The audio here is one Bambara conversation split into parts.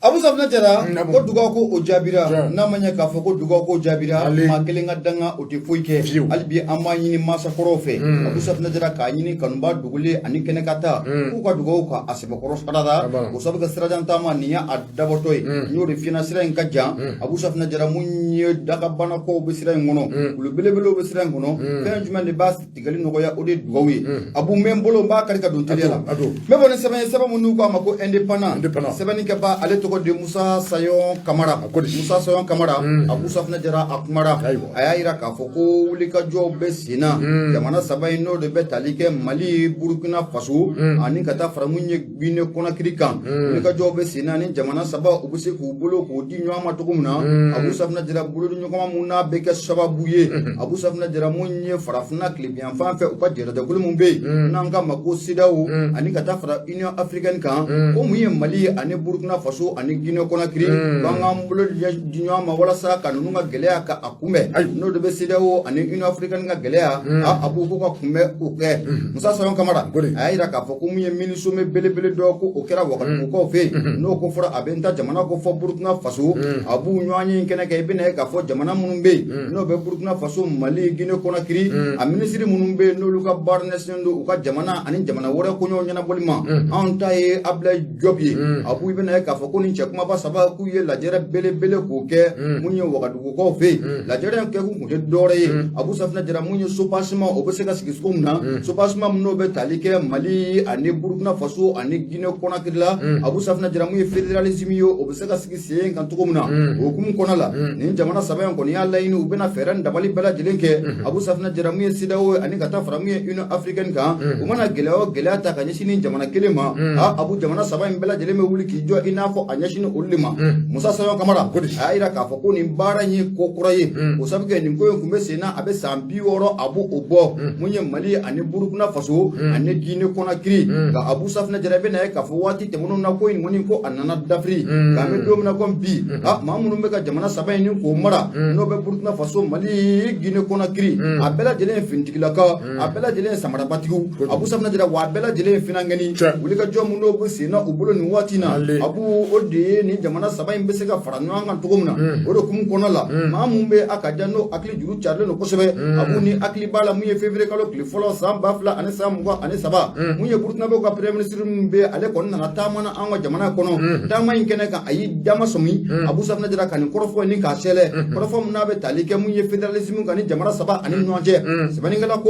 Abu Safna Jara, ko Dugako o Jabira, Namanya Kafoko Dugako Jabira, Makelinga Danga, Utifuike, Albi Amayini Masa Korofe, Abu Safna Jara Kayini, Kanba, Dugule, Anikenekata, Uka Dugoka, Asibakoros Parada, Usabaka Stradantama, Nia at Dabotoi, Nuri Finasira in Kaja, Abu Safna Jara Muni, Dakabanako, Bisirangono, Lubilo Bisirangono, Benjamin the Bas, Tigalinoya Odi Dugowi, Abu Membolo Bakarika Duntella, Mebon 7 Munuka Mako and the Pana, Sevenikaba, Aleto de Musa Sayon Kamara, Musa Sayon Kamara, Abu Safna Jara Akmara, Ayaira Kafoko, Ulika Job Besina, Yamana Sabaino de Betalike, Mali, Burkina Faso, Anikata Framunye Bine Konakrikan, Ulika Job Besina, Jamana Saba, Ubusi Kubulo, Udinwa Matuguna, Abu Safna Jara Bulu Muna, Beka Shababuye, Abu Safna Jara Munye, Farafna, Clipian Fanfe, Upajera, the Gulumbe, Nanga Mako Sidao, Anikata Fra Union African Kan, Omuye Mali, Ane Burkina Faso, Ani Guinea Conakry, Bangambulo Dinua Mawalasa, Kanunga Gelea Ka Akume, no de Besidao, and Union African Gelea, Abu Kume Uke, Musa Sayon Kamara, Aira Kafokumi, Minisume, Billy Doku, Okera Wakamuko, no Kofra Abenta, Jamanako for Burkina Faso, Abu Nwani Kenaka for Jamana Munumbe, no Burkina Faso, Mali, Guinea Conakry, a Ministry Munumbe, no Luka Barnes, no Uka Jamana, and Jamana Wara Kuno Yanabolima, Antai Abla Jobi, Abu Ibeneka for Kuni Chakmaba Saba Kuye, Lajera Bele Kuke, Munyo Wakaduko Fe, Lajera Keku Dore, Abu Safna Jeramunyo Supasma, Obeseka Skiskumna, Supasma Nobe Talike, Mali, and Burkina Faso, and Guinea Conakry, Abu Safna Jeramu Federalismio, Obeseka Skising, and Tukumna, Okum Konala, Ninjamana Saban Konia Line, Ubena Ferran, Dabali Bella Jelenke, Abu Safna Jeramu Sidao, and Nikata from Union African Ka, Umana Gelao, Gelata, Kanyashin, Jamana Kilima, Abu Jamana Saban Bella Jeleme Wiki, enough for Anyashin Ulima, Musa Sayon Kamara, Aira Kafokun, Barani, Kokorai, Usabka, and Kumesina, Abesam, Pioro, Abu Obo, Munya Mali, and Burkina Faso, and Guinea Conakry, Abu Safna Jerabena, Kafawati, Temunako, Muniko, and Nana Free, Kamedumna Compi, Mamumeka, Jamana Sabain, Komara, Nobe Burkina Faso, Mali, Guinea Conakry, Abella Jelen Fintilaka, Abella Jelen Samarabatu, Abu Safna Jera, Wabella Jelen Finangani, Ulika Jomuno Busina, Ubulu Nuatina, Abu Ode, ni Jamana Sabain Besega, Franang and Tugumna, Orokum Konala, Mamumbe, Akajano, Akli Juru Charle, Kosebe, Abuni, Akli Bala, Muye Favorite Color, Cliffolo, Sam Bafla, and Samwa, and Saba, Muye Burkinaboka, Prime Minister Mbe, Alekon, Tamana, Anga Jamana Kono, Tama in Keneka, Ayi Damasomi, Abu Safna Jarakan, Korofo, and Nikashele, Korofo Nabe, Talika, Muye Federalism, and Jamana Saba, and Nuanje, Sebaningala,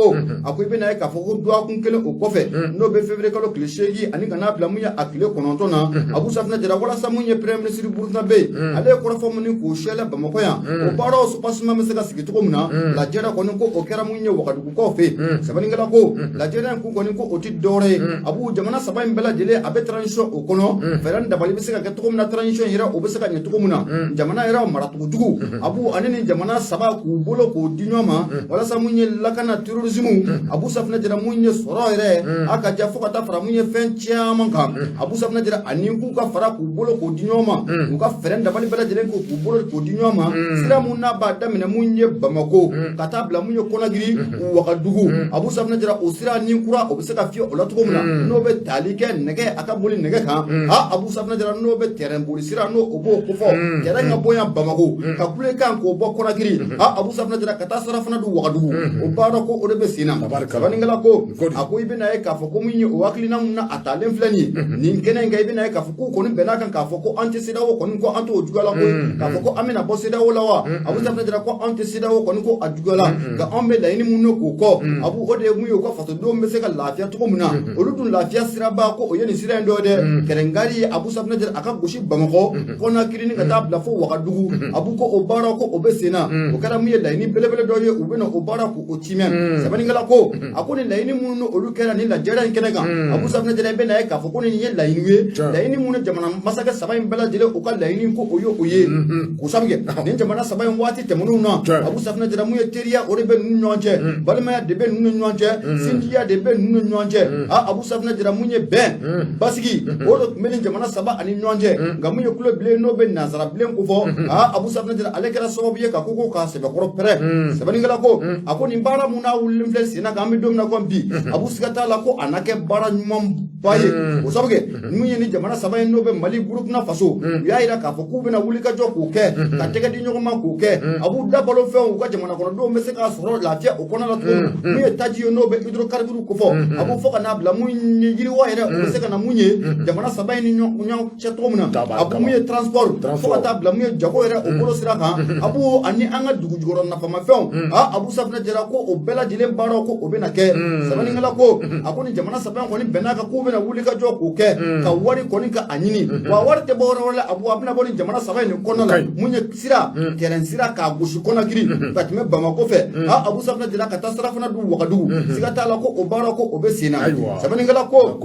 Akuibena, Kafu, Duakunkele, Ukofe, no be favorite color cliché, and Nikana Plamuya, Akile Konontona, Abu Safna Jarakola Samuye, Prime Minister Burkina Bay, Ale Korofo Muniku, Shella, Bamokoya, Obaro, Supasma Messega Sikitumna, La Jera Konoko, Okera Munya, Wakadukofe, Sebaningala, La Jera Kukoniko, Oti Dore, Abu Jamana Sabain Bella Jele, Abetrancho, Okono, Ferranda Balibiseka, Katumna Trancho, Hira, Obesaka, Yatumuna, Jamana Era, Maratugu, Abu Anini, Jamana Saba, Kubolo, Dinoma, Wala Samuye, Lakana, Tourism, Abu Safna Jeramunya, Sorore, Akajafokata, Framuye, Fenchia Manka, Abu Safna Jera, Animuka, Fara, Kubolo, Dinoma, Muka Ferranda Balibella Jelenko, Kubolo, Dinoma, Siramuna, Badamina Munye, Bamako, Katabla Munyo Konagiri, Wakadugu, Abu Safna Jera, Osira, Ninkura, Obesaka Fio, Olatumuna, Nobe Talike, Nege, Akabuli Negeka, Abu Safna Jera, Nobe, Terembuli, Sirano, Obo, Kofo, Teranga Boya, Bamako, Kapulekan, Kobo Konagiri, Abu Safna Jera, Katasarafana, Wakadugu, Obarako, Odebesina, Sabaningako, Akuibina, Kafokomi, Waklina, Atalem Flani, Ninkena, Gabina, Kafuku, Benakan, Kafoko, Antisida, Konko, Anto, Jugala, Kafoko, Amina, Bosida, Olawa, Abu Safna Jera, Antisida, Konko, Adjugala, the Ambe, the Inimuno, Abu Ode, Muyo, for the Dome, Meseka, Lafia, Tomuna, Urudun, Lafia, Sirabako, Oyeni Sirando, Kerengari, Abu Safna Jera, Akabushi, Bamako, Kona Kirin, Katabla, Wakadugu, Abuko, Obarako, Obesina, Okaramia, the Ini Bele Doye, Ubeno, Obarako, Uchiman, Sabaningalako, Akuni, the Inimuno, Urukera, Nila, Jera, and Kenaga, Abu Safna Jera, Benaka, for Kuni, the Inimuno, Jamana, Masaka, Sabain Bella, Oka, the Inimko, Oyo, Usabge, Ninjamana, Sabain Wati, Temununa, Abu Safna Jeramuya, Teria, Oreben Nunje, Balmaya, de Ben Nunje, Cynthia, de Ben Nunje, Abu Safna Jeramuya, Ben, Basiki, all Melin Jamana Saba, and Nunje, Gamuyo Club, Bleno, Ben Nazara, Blenko, Abu Safna, Alekara Sobia, Kakuko, Kaseba, Pere, Sabaningalako, Akon Imbara Muna will influence in a Gamidum Nakombi, Abu Skatalako, Anake Baranum. ba ye o sabu kɛ mun ye ni jamana saba in n'o bɛ Mali Burukina Faso u y'a yira k'a fɔ k'u bɛna wuli ka jɔ k'o kɛ ka tɛgɛ di ɲɔgɔn ma k'o kɛ a b'u da balo fɛnw u ka jamana kɔnɔdenw bɛ se k'a sɔrɔ lafiya o kɔnɔ la cogo min mun ye taji ye n'o bɛ hydrocarbures ko fɔ a b'u fɔ ka n'a bila mun ye yiriwa yɛrɛ o bɛ se ka na mun ye jamana saba in ni ɲɔgɔn cɛ cogo min na a b'u mun ye transport fo ka taa bila mun ye jago yɛrɛ o bolo sira kan a b'u ani an ka dugu jukɔrɔ nafamafɛnw Abu Safinɛ Jara ko o bɛɛ lajɛlen baaraw ko o bɛna kɛ sɛbɛnnikɛla ko a ko ni jamana saba in kɔni bɛn'a kan k'u bɛna wuli ka jɔ k'o kɛ ka wari kɔni ka a ɲini wa wari tɛ bɔ yɔrɔ wɛrɛ la a bɛna bɔ ni jamana saba in kɔnɔ la mun ye sira terrain sira k'a gosi Kɔnakiri ka tɛmɛ Bamako fɛ Abu Safinɛ Jara ka taa Sarafana du Wagadugu siga t'a la ko o baaraw ko o bɛ sen na sɛbɛnnikɛla ko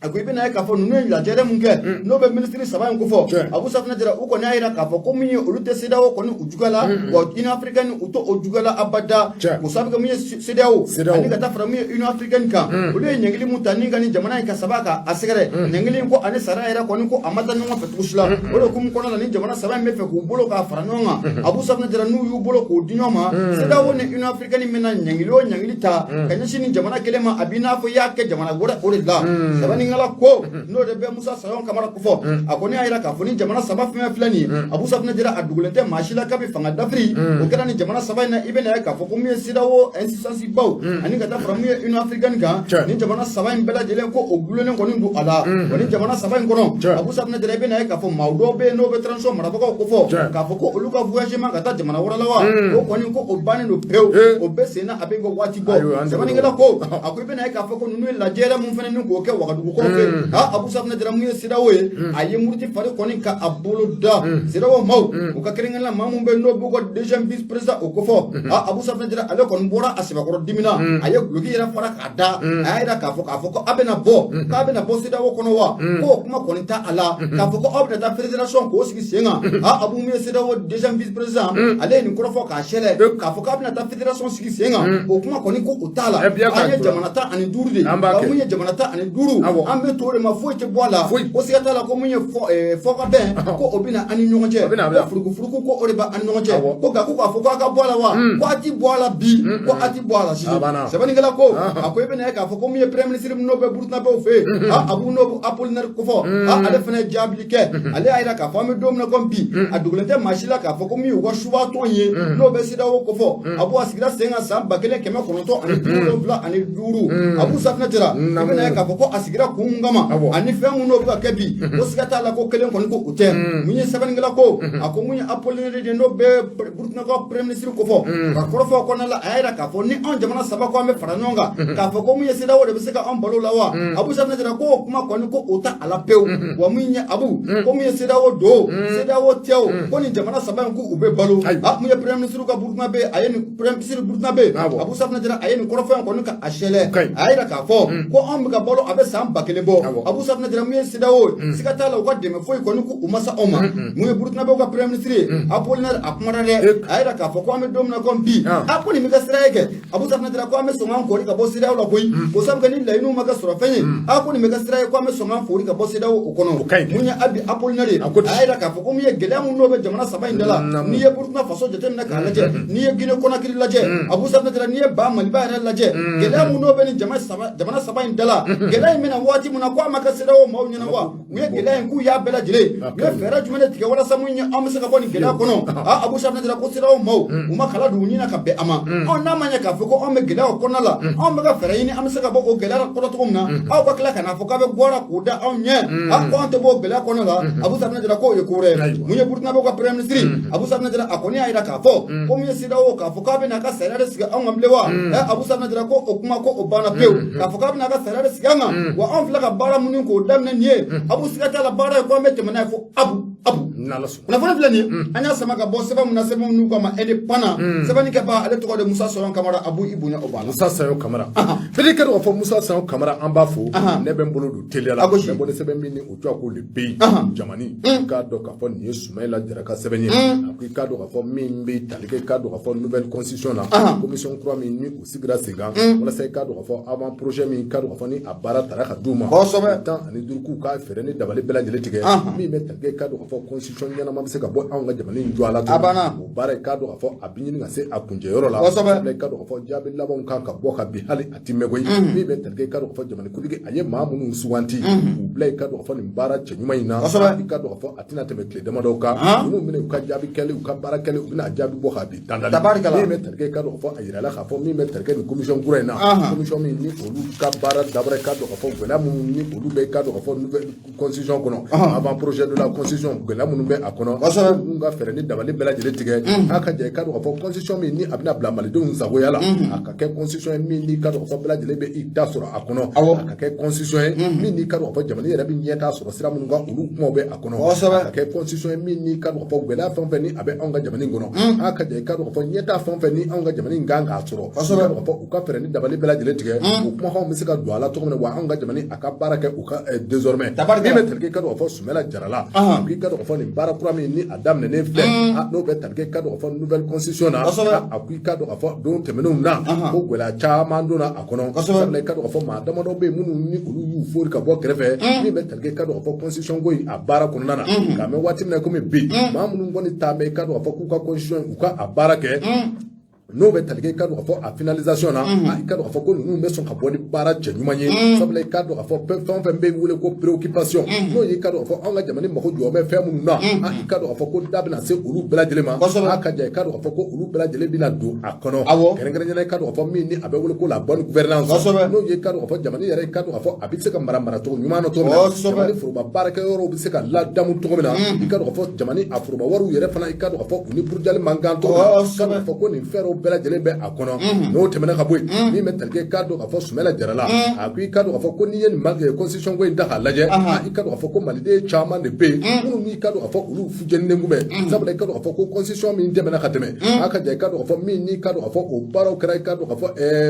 a ko i bɛna ye k'a fɔ ninnu ye lajɛrɛ mun kɛ n'o bɛ minisiri saba in ko fɔ Abu Safinɛ Jara u kɔni y'a yira k'a fɔ ko min ye olu tɛ CEDEAO kɔni u juguya la wa Union africaine u tɛ o juguya la abada o sabu kɛ min ye CEDEAO ani ka taa fara min ye Union africaine kan olu ye ɲɛngili mun ta ni ka ni jamana in ka saba ka a sɛgɛrɛ ɲɛngili ko ani sara yɛrɛ kɔni ko a ma taa ɲɔgɔn fɛ cogo si la o de hukumu kɔnɔna la ni jamana saba in bɛ fɛ k'u bolo k'a fara ɲɔgɔn kan Abu Safinɛ Jara n'u y'u bolo k'o di ɲɔgɔn ma CEDEAO ni Union africaine bɛna ɲɛngili o ɲɛngili ta ka ɲɛsin ni jamana kelen ma a b'i n'a fɔ i y'a kɛ jamana wɛrɛ o de la sɛbɛnnikɛla ko n'o de bɛ Musa Sayon Kamara ko fɔ a kɔni y'a yira k'a fɔ ni jamana saba fɛn filɛ nin ye Abu Safinɛ Jara a dogolen tɛ maa si la kabi fanga dafiri o kɛra ni jamana saba in na i bɛna ye k'a fɔ ko min ye CEDEAO instance baw ani ka taa fara min ye Union africaine kan ni jamana saba in bɛɛ lajɛlen ko o gulonnen kɔni don a la wa ni jamana saba in kɔnɔ Abu Safinɛ Jara i bɛna ye k'a fɔ maa dɔw bɛ yen n'o bɛ transition marabagaw ko fɔ k'a fɔ ko olu ka voyagement ka taa jamana wɛrɛ la wa o kɔni ko o bannen don pewu o bɛɛ sen na a bɛ ko waati bɔ sɛbɛnnikɛla ko a ko i bɛna ye k'a fɔ ko ninnu ye lajɛrɛ mun fana ni k'o kɛ Wagadugu kɔfɛ Abu Safinɛ Jara mun ye CEDEAO ye a ye muruti fari kɔni ka a bolo da CEDEAO maaw u ka kɛrɛnkɛrɛnna maa mun bɛ n'o b'u ka deuxième vice président o ko fɔ Abu Safinɛ Jara ale kɔni bɔra a sɛbɛkɔrɔ dimina a ye guloki yɛrɛ fara k'a da a y'a yira k'a fɔ ko a bɛna bɔ k'a bɛna bɔ CEDEAO kɔnɔ wa ko o kuma kɔni t'a a la k'a fɔ ko aw bɛna taa fédération k'o sigi sen kan Abu mun ye CEDEAO deuxième vice président ale ye nin kɔrɔfɔ k'a sɛlɛ k'a fɔ k'a bɛna taa fédération sigi sen kan o kuma kɔni ko o t'a la an ye jamana 15 de wa mun ye jamana 15 an bɛ to o de ma foyi tɛ bɔ a la ko siga t'a la ko mun ye fɔ ka bɛn ko o bɛna an ni ɲɔgɔn cɛ ko furukufuruku ko o de b'a an ni ɲɔgɔn cɛ ko nka ko k'a fɔ ko a ka bɔ a la wa ko a ti bɔ a la bi ko a ti bɔ a la sini sɛbɛnnikɛla ko a ko i bɛna ye k'a fɔ ko min ye premier ministre n'o bɛ Burukinabew fɛ yen Abu n'o Apollinaire ko fɔ ale fana ye jaabili kɛ ale y'a yira k'a fɔ an bɛ don min na comme bi a dogolen tɛ maa si la k'a fɔ ko min ye u ka suba tɔn ye n'o bɛ CEDEAO ko fɔ Abu a sigira sen kan san 1975 Abu Safinɛ Jara i bɛna ye k'a fɔ ko a sigira kun mun kama ani fɛn mun n'o bɛ ka kɛ bi ko siga t'a la ko kelen kɔni ko o tɛ mun ye sɛbɛnnikɛla ko a ko mun ye Apollinaire de n'o bɛ Burukina ka premier ministre ko fɔ ka kɔrɔfɔ kɔnɔna la a y'a yira k'a fɔ ni anw jamana saba ko an bɛ fara ɲɔgɔn kan k'a fɔ ko mun ye CEDEAO de bɛ se ka anw balo la wa Abu Safinɛ Jara ko o kuma kɔni ko o ta a la pewu wa mun ye Abu ko mun ye CEDEAO do CEDEAO tɛ o ko nin jamana saba in ko u bɛ balo mun ye premier ministre ka Burukinabe a ye nin premier ministre Burukinabe Abu Safinɛ Jara a ye nin kɔrɔfɔ in kɔni ka a sɛlɛ a y'a yira k'a fɔ ko anw bɛ ka balo a bɛ san 1000 bɔ Abu Safinɛ Jara mun ye CEDEAO siga t'a la u ka dɛmɛ foyi kɔni ko u ma se anw ma mun ye Burukinabew ka premier ministre ye Apollinaire a kumana dɛ a y'a yira k'a fɔ ko an bɛ don min na comme bi a ko nin bɛ ka sira ye kɛ Abu Safinɛ Jara ko an bɛ sɔn k'an kɔri ka bɔ CEDEAO la koyi o sabu kɛ ni laɲiniw ma kɛ sɔrɔ fɛn ye a ko nin bɛ ka sira ye ko an bɛ sɔn k'an fori ka bɔ CEDEAO o kɔnɔ mun ye Abi Apollinaire a y'a yira k'a fɔ ko min ye gɛlɛya mun n'o bɛ jamana saba in da la n'i ye Burukina Faso jateminɛ k'a lajɛ n'i ye Guinée Conakry lajɛ Abu Safinɛ Jara n'i ye ba Maliba yɛrɛ lajɛ gɛlɛya mun n'o bɛ ni jamana saba in da la gɛlɛya in bɛna waati mun na ko a ma kɛ CEDEAO maaw ɲɛna wa u ye gɛlɛya in k'u y'a bɛɛ lajɛlen u ye fɛɛrɛ jumɛn de tigɛ walasa mun ye an bɛ se ka bɔ nin gɛlɛya kɔnɔ Abu Safinɛ Jara ko CEDEAO maaw u ma kala don u ɲini na ka bɛn a ma n'a ma ɲɛ k'a fɔ ko anw bɛ gɛlɛya o kɔnɔna la anw bɛ ka fɛɛrɛ ɲini an bɛ se ka bɔ o gɛlɛya kɔnɔ cogo min na aw ka tila ka n'a fɔ k'a bɛ bɔra k'o da anw ɲɛ ko an tɛ bɔ o gɛlɛya kɔnɔ la Abu Safinɛ Jara k'o ye ko wɛrɛ mun ye Burukinabew ka premier ministre Abu Safinɛ Jara a kɔni y'a yira k'a fɔ ko mun ye CEDEAO k'a fɔ k'a bɛ n'a ka sariya de sigi anw kan bilen wa Abu Safinɛ Jara ko o kuma ko o banna pewu k'a fɔ k'a bɛ n'a ka sariya de sigi an kan wa anw filɛ ka baara minnu k'o daminɛ nin ye Abu siga t'a la baara ye ko an bɛ tɛmɛ n'a ye fo Abu kunnafoni filɛ nin ye an y'a sama ka bɔ sɛbɛn mun na sɛbɛn minnu k'a ma indépendant sɛbɛnnikɛba ale tɔgɔ de Musa Sayon Kamara Abu i bonya o b'a la Musa Sayon Kamara peut-être que k'a fɔ Musa Sayon Kamara an b'a fo ne bɛ n bolo don teliya la ne bolo sɛbɛn min ni o cogoya ko le pays jamani k'a dɔn k'a fɔ nin ye Soumaïla Jara ka sɛbɛn ye a ko i k'a dɔn k'a fɔ min bɛ tali kɛ i k'a dɔn k'a fɔ nouvelle constitution na commission kura min ni o sigira sen kan walasa i k'a dɔn k'a fɔ avant projet min k'a dɔn k'a fɔ ni a baara tara ka d'u ma 15 k'u k'a fɛɛrɛ ni dabali bɛɛ lajɛlen tigɛ min bɛ tali kɛ i k'a dɔn fɔ constitution ɲɛnama bɛ se ka bɔ anw ka jamana in jɔ a la o baara i k'a dɔn k'a fɔ a bɛ ɲini ka se a kuncɛyɔrɔ la i k'a dɔn k'a fɔ jaabi labanw kan ka bɔ ka bin hali a ti mɛn koyi min bɛ tali kɛ i k'a dɔn k'a fɔ jamanakuntigi a ye maa minnu suganti k'u bila i k'a dɔn k'a fɔ nin baara cɛ ɲuman in na i k'a dɔn k'a fɔ a tɛna tɛmɛ tile damadɔ kan minnu bɛna u ka jaabi kɛli u ka baara kɛli u bɛna jaabi bɔ k'a bin dandali min bɛ tali kɛ i k'a dɔn k'a fɔ a yirala k'a fɔ min bɛ tali kɛ nin commission kura in na commission min ni olu ka baara dabara i k'a dɔn k'a fɔ gɛlɛya minnu ni olu bɛ i k'a dɔn k'a fɔ nouvelle constitution kɔnɔ avant projet de la constitution gɛlɛya minnu bɛ a kɔnɔ minnu ka fɛɛrɛ ni dabali bɛɛ lajɛlen tigɛ a ka jɛ i k'a dɔn k'a fɔ constitution min ni a bɛna bila malidenw sagoya la a ka kɛ constitution ye min n'i k'a dɔn k'a fɔ bɛɛ lajɛlen bɛ i da sɔrɔ a kɔnɔ a ka kɛ constitution ye min n'i k'a dɔn k'a fɔ jamana yɛrɛ bɛ ɲɛtaa sɔrɔ sira minnu kan olu kumaw bɛ a kɔnɔ a ka kɛ constitution ye min n'i k'a dɔn k'a fɔ gɛlɛya fɛn o fɛn ni a bɛ anw ka jamana in kɔnɔ a ka jɛ i k'a dɔn k'a fɔ ɲɛtaa fɛn o fɛn ni anw ka jamana in kan k'a sɔrɔ i k'a dɔn k'a fɔ u ka fɛɛrɛ ni dabali bɛɛ lajɛlen tigɛ o kumakanw bɛ se ka don a la cogo min na wa anw ka jamana a ka baara kɛ u ka désormais min bɛ tali kɛ i k'a dɔn k'a fɔ Sumala Jarala a ko i ka dɔn k'a fɔ nin baara kura min ni a daminɛnen filɛ n'o bɛ tali kɛ i ka dɔn k'a fɔ nouvelle constitution na a ko i ka dɔn k'a fɔ don tɛmɛnenw na ko gɛlɛya caman donna a kɔnɔ sabula i ka dɔn k'a fɔ maa damadɔ bɛ yen minnu ni olu y'u fori ka bɔ kɛrɛfɛ min bɛ tali kɛ i ka dɔn k'a fɔ constitution ko in a baara kɔnɔna na nka mɛ waati min na komi bi maa minnu kɔni taa bɛ i ka dɔn k'a fɔ k'u ka constitution u ka a baara kɛ n'o bɛ tali kɛ i ka dɔn k'a fɔ a finalisation na i ka dɔn k'a fɔ ko ninnu bɛ sɔn ka bɔ ni baara cɛ ɲuman ye sabula i ka dɔn k'a fɔ fɛn o fɛn bɛ wele ko préoccupation n'o ye i ka dɔn k'a fɔ anw ka jamana mako jɔ bɛ fɛn minnu na i ka dɔn k'a fɔ ko da bɛna se olu bɛɛ lajɛlen ma a ka jan i ka dɔn k'a fɔ ko olu bɛɛ lajɛlen bɛna don a kɔnɔ kɛrɛnkɛrɛnnenya i ka dɔn k'a fɔ min ni a bɛ wele ko la bonne gouvernance n'o ye i ka dɔn k'a fɔ jamana yɛrɛ i ka dɔn k'a fɔ a bɛ se ka mara cogo ɲuman na cogo min na jamana foroba baarakɛyɔrɔw bɛ se ka ladamu cogo min na i ka dɔn k'a fɔ jamana a foroba wariw yɛrɛ fana i ka dɔn k'a fɔ u ni burujali man kan cogo min na i ka dɔn k'a fɔ ko nin fɛɛrɛw bɛɛ lajɛlen bɛ a kɔnɔ n'o tɛmɛna ka bɔ yen min bɛ tali kɛ i k'a dɔn k'a fɔ Sumala Jarala a ko i ka dɔn k'a fɔ ko n'i ye nin constitution ko in ta k'a lajɛ i ka dɔn k'a fɔ ko maliden caman de bɛ yen minnu n'i ka dɔn k'a fɔ olu fujeninen kun bɛ sabula i ka dɔn k'a fɔ ko constitution min tɛmɛna ka tɛmɛ a ka jan i ka dɔn k'a fɔ min n'i ka dɔn k'a fɔ o baaraw kɛra i ka dɔn k'a fɔ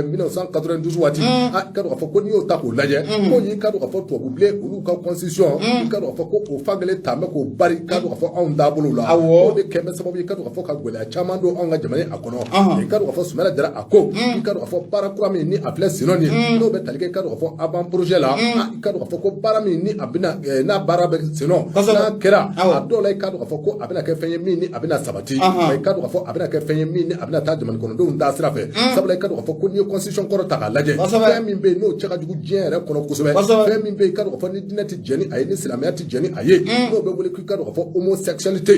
1992 waati i ka dɔn k'a fɔ ko n'i y'o ta k'o lajɛ ko y'i ka dɔn k'a fɔ tubabubilen olu ka constitution i ka dɔn k'a fɔ ko o fagelen ta mɛ k'o bari i ka dɔn k'a fɔ anw taabolo la o de kɛ bɛ sababu ye i ka dɔn k'a fɔ ka gɛlɛya caman don anw ka jamana a kɔnɔ i ka dɔn k'a fɔ Sumala Jara a ko i ka dɔn k'a fɔ baara kura min ni a filɛ senɔ nin n'o bɛ tali kɛ i ka dɔn k'a fɔ avant projet la i ka dɔn k'a fɔ ko baara min ni a bɛna n'a baara bɛ senɔ n'a kɛra a dɔw la i ka dɔn k'a fɔ ko a bɛna kɛ fɛn ye min ni a bɛna sabati i ka dɔn k'a fɔ a bɛna kɛ fɛn ye min ni a bɛna taa jamana kɔnɔdenw taa sira fɛ sabula i ka dɔn k'a fɔ ko n'i ye constitution kɔrɔ ta k'a lajɛ fɛn min bɛ yen n'o cɛ ka jugu diɲɛ yɛrɛ kɔnɔ kosɛbɛ fɛn min bɛ yen i ka dɔn k'a fɔ ni diinɛ tɛ jɛni a ye ni silamɛya tɛ jɛni a ye n'o bɛ wele k'i ka dɔn k'a fɔ homosexualité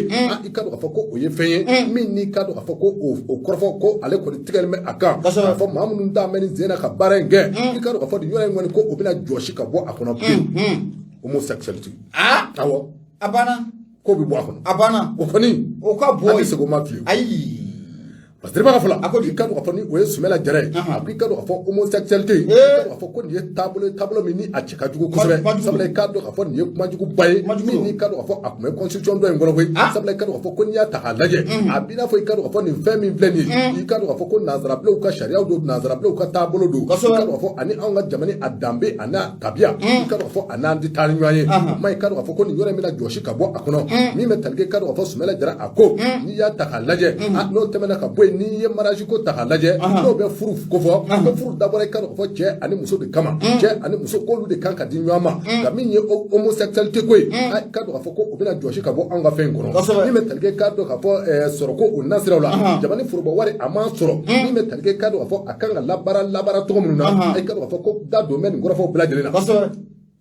i ka dɔn k'a fɔ ko o ye fɛn ye min n'i ka dɔn k'a fɔ ko o kɔrɔfɔ ko ale kɔni tigɛlen bɛ a kan k'a fɔ maa minnu t'a mɛn ni sen na ka baara in kɛ i ka dɔn k'a fɔ nin yɔrɔ in kɔni ko o bɛna jɔsi ka bɔ a kɔnɔ pewu homosexualité awɔ a banna ko bɛ bɔ a kɔnɔ a banna o kɔni o ka bɔ a bɛ segin o ma fiyewu ayi parce que i b'a fɔ a ko i ka dɔn k'a fɔ ni o ye Sumala Jara ye a ko i ka dɔn k'a fɔ homosexualité i ka dɔn k'a fɔ ko nin ye taabolo min ni a cɛ ka jugu kosɛbɛ sabula i ka dɔn k'a fɔ nin ye kumajuguba ye min n'i ka dɔn k'a fɔ a tun bɛ constitution dɔ in kɔnɔ koyi sabula i ka dɔn k'a fɔ ko n'i y'a ta k'a lajɛ a b'i n'a fɔ i ka dɔn k'a fɔ nin fɛn min filɛ nin ye i ka dɔn k'a fɔ ko nanzarabilenw ka sariyaw don nanzarabilenw ka taabolo don i ka dɔn k'a fɔ ani anw ka jamana a danbe a n'a tabiya i ka dɔn k'a fɔ a n'an tɛ taa ni ɲɔgɔn ye o kuma i ka dɔn k'a fɔ ko nin yɔrɔ in bɛna jɔsi ka bɔ a kɔnɔ min bɛ tali kɛ i ka dɔn k'a fɔ Sumala Jara a ko n'i y'a ta k'a lajɛ n'o tɛmɛna ka bɔ yen n'i ye mariage ko ta k'a lajɛ n'o bɛ furu ko fɔ bɛ furu dabɔra i ka dɔn k'a fɔ cɛ ani muso de kama cɛ ani muso k'olu de kan ka di ɲɔgɔn ma nka min ye homosexualité ko ye i ka dɔn k'a fɔ ko o bɛna jɔsi ka bɔ anw ka fɛn in kɔnɔ min bɛ tali kɛ i ka dɔn k'a fɔ sɔrɔ ko o nasiraw la jamana foroba wari a ma sɔrɔ min bɛ tali kɛ i ka dɔn k'a fɔ a kan ka labaara cogo minnu na i ka dɔn k'a fɔ ko da don bɛ nin kɔrɔfɔw bɛɛ lajɛlen na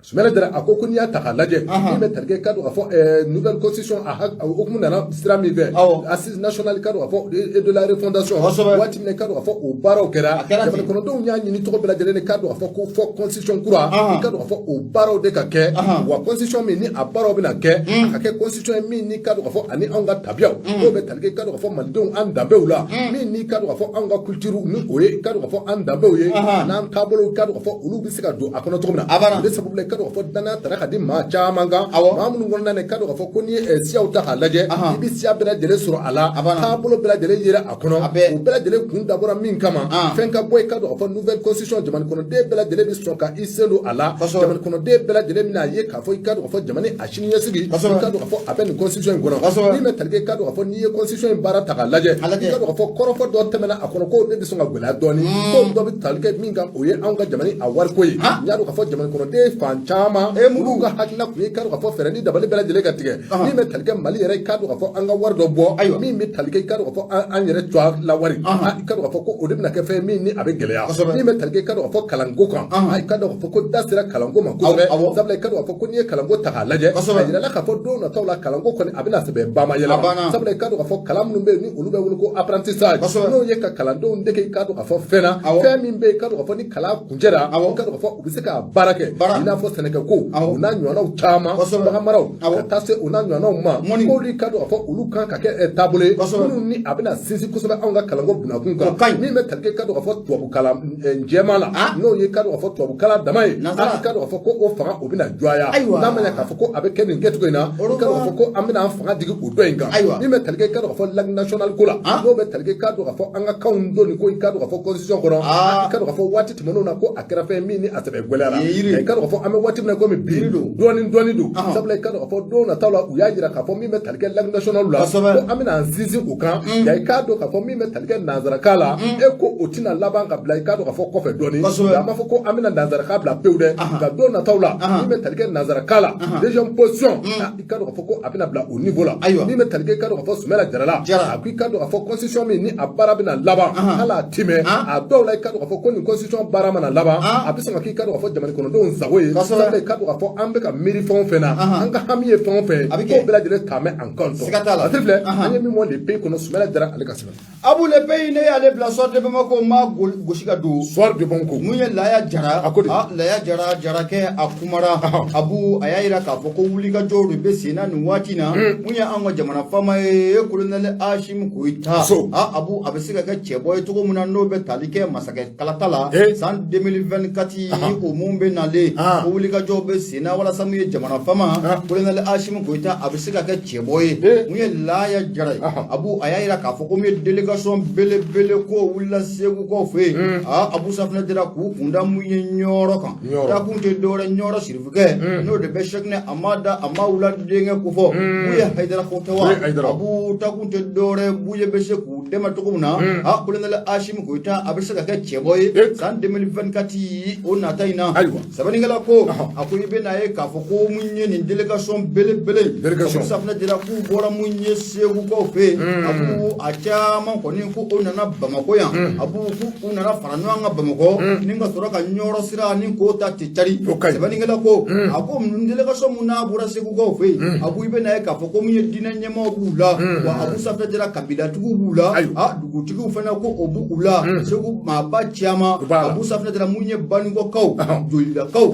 Sumala Jara a ko n'i y'a ta k'a lajɛ min bɛ tali kɛ i ka dɔn k'a fɔ nouvelle constitution a hukumu nana sira min fɛ assise nationale i ka dɔn k'a fɔ et de la refondation waati min na i ka dɔn k'a fɔ o baaraw kɛra jamana kɔnɔdenw y'a ɲini cogo bɛɛ lajɛlen i ka dɔn k'a fɔ ko fɔ constitution kura i ka dɔn k'a fɔ o baaraw de ka kɛ wa constitution min ni a baaraw bɛna kɛ a ka kɛ constitution ye min n'i ka dɔn k'a fɔ ani anw ka tabiyaw n'o bɛ tali kɛ i ka dɔn k'a fɔ malidenw an danbew la min n'i ka dɔn k'a fɔ anw ka culture ni o ye i ka dɔn k'a fɔ an danbew ye n'an taabolow i ka dɔn k'a fɔ olu bɛ se ka don a kɔnɔ cogo min na o de sababu la i ka dɔn k'a fɔ danaya ka di maa caman kan maa minnu kɔnɔna na i ka dɔn k'a fɔ ko n'i ye siyaw ta k'a lajɛ i bɛ siya bɛɛ lajɛlen sɔrɔ a la taabolo bɛɛ lajɛlen yera a kɔnɔ o bɛɛ lajɛlen kun dabɔra min kama fɛn ka bɔ i ka dɔn k'a fɔ nouvelle constitution jamana kɔnɔden bɛɛ lajɛlen bɛ sɔn ka i sen don a la jamana kɔnɔden bɛɛ lajɛlen bɛna ye k'a fɔ i ka dɔn k'a fɔ jamana a sini ɲɛsigi i ka dɔn k'a fɔ a bɛ nin constitution in kɔnɔ min bɛ tali kɛ i ka dɔn k'a fɔ n'i ye constitution in baara ta k'a lajɛ i ka dɔn k'a fɔ kɔrɔfɔ dɔ tɛmɛna a kɔnɔ k'o de bɛ sɔn ka gɛlɛya dɔɔni ko dɔ bɛ tali kɛ min kan o ye anw ka jamana a wariko ye n y'a dɔn k'a fɔ jamana kɔnɔden fan chama ulu ga hakina ku ka do fo fere ni dabali bela jele ka tige ni me talike mali yere ka do fo anga war do bo mi me talike ka do fo an yere twa la wari ka do fo ko odibna ke fe mi ni abe geleya ni me talike ka do fo kalango kan ka do fo ko dasira kalango man ko be sabla ka do fo ko ni kalango ta halaje ajira la ka fo do na tawla kalango ko ni abina sebe bama yela sabla ka do fo kalam numbe ni ulu be wulu ko apprentissage no ye ka kalando ndeke ka do fo fena fe mi be ka do fo ni kala kunjera ka do fo ubise ka barake ina fo seneka ko una nyona utama ba maraw ta se una nyona ma ko ri ka do fo ulu kan ka ke tabule ulu ni abina sisi kusoba anga kalango buna kun ka mi me talke ka do fo to bu kala njemala no ye ka do fo to bu kala damai ka do fo ko o fanga obina joya na manya ka fo ko abe ken ngeto ko ina ka do fo ko amina fanga digi udo inga mi me talke ka do fo lag national kula no me talke ka do fo anga kaundo ni ko ka do fo constitution ko ka do fo wati timono na ko akira fe mi ni asebe gwelera ka do fo ame wati na ko mi bi doni do sabla ka do fo do na tawla uya jira ka fo mi me talke lag national la ko amina nzizi ukan ya ka do ka fo mi me talke nazara kala e ko otina laban ka bla ka do ka fo ko fe doni ya ma fo ko amina nazara ka bla peude ka do na tawla mi me talke nazara kala déjà position ka do ka fo ko amina bla au niveau la mi me talke ka do ka fo sumela jarala akui ka do ka fo constitution mi ni abara bina laban hala time a do la ka do ka fo ko ni constitution bara mana laban abisa ka ka do ka fo jamani kono do nzawe sabla ka do ka fo ambe ka miri fon fena anga hamiye fon fe ko bela jele tame en compte atifle anye mi mo le pays kono sumela jara ale ka sima abu le pays ne ale bla sorte de Bamako ma goshika do soir de Bamako munye la ya jara la ya jara ke akumara abu ayaira ka fo ko wuli ka joru be sina ni watina munye ango jamana fama e colonel Hashim Koita abu abisiga ka cheboy to ko muna no be talike masake kalatala san 2024 o mumbe nale ko wuli ka joru be sina wala samuye jamana fama colonel Hashim Koita abisiga ka cheboy munye la ya jara abu ayaira ka fo ko mi delegation bele ko wula segu ko fe abu safna dira ku kunda munye nyoro kan ta kunte dore nyoro sirfuke no de be shekne amada amawula denge ko fo buye haidara ko tawa abu ta kunte dore buye be sheku dema to kumna kulendala Hashim Koita abisaka ka cheboy san 2024 ona taina sabani ngala ko akuri be na e ka fo ko munye ni delegation bele abu safna dira ku bora munye segu ko fe abu acha man ko ni ku ona na Bamako ya abu ku ona na faranwa Bamako ninga soroka nyoro sira ni ko ta tichari sabani ngala ko ako delegation muna bura segu ko fe abu ibe na e ka fo ko munye dina nyema bula wa abu safna dira kabila tugu bula dugu tigu fana ko obu ula segu maba chiama abu safna dira munye bango kaw joila kaw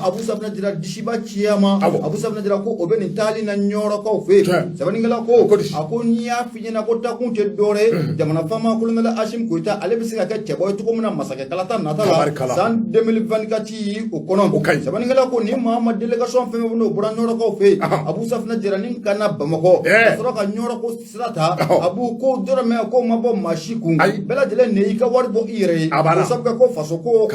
abu safna dira dishiba chiama abu safna dira ko obeni tali na nyoro kaw fe sabani ngala ko ako niya finyana ko ta kunte dore jamana fama ko ngala Hashim Koita ale bisiga ka cheboy to ko muna masake kalata natala san 2024 o kono sabani ngala ko ni Muhammad delegation fe no bura nyoro kaw fe abu safna dira nin kana Bamako soro ka nyoro ko sirata abu ko dora me ko mabo mashiku bela jele ne ka war bo ire sabga ko faso ko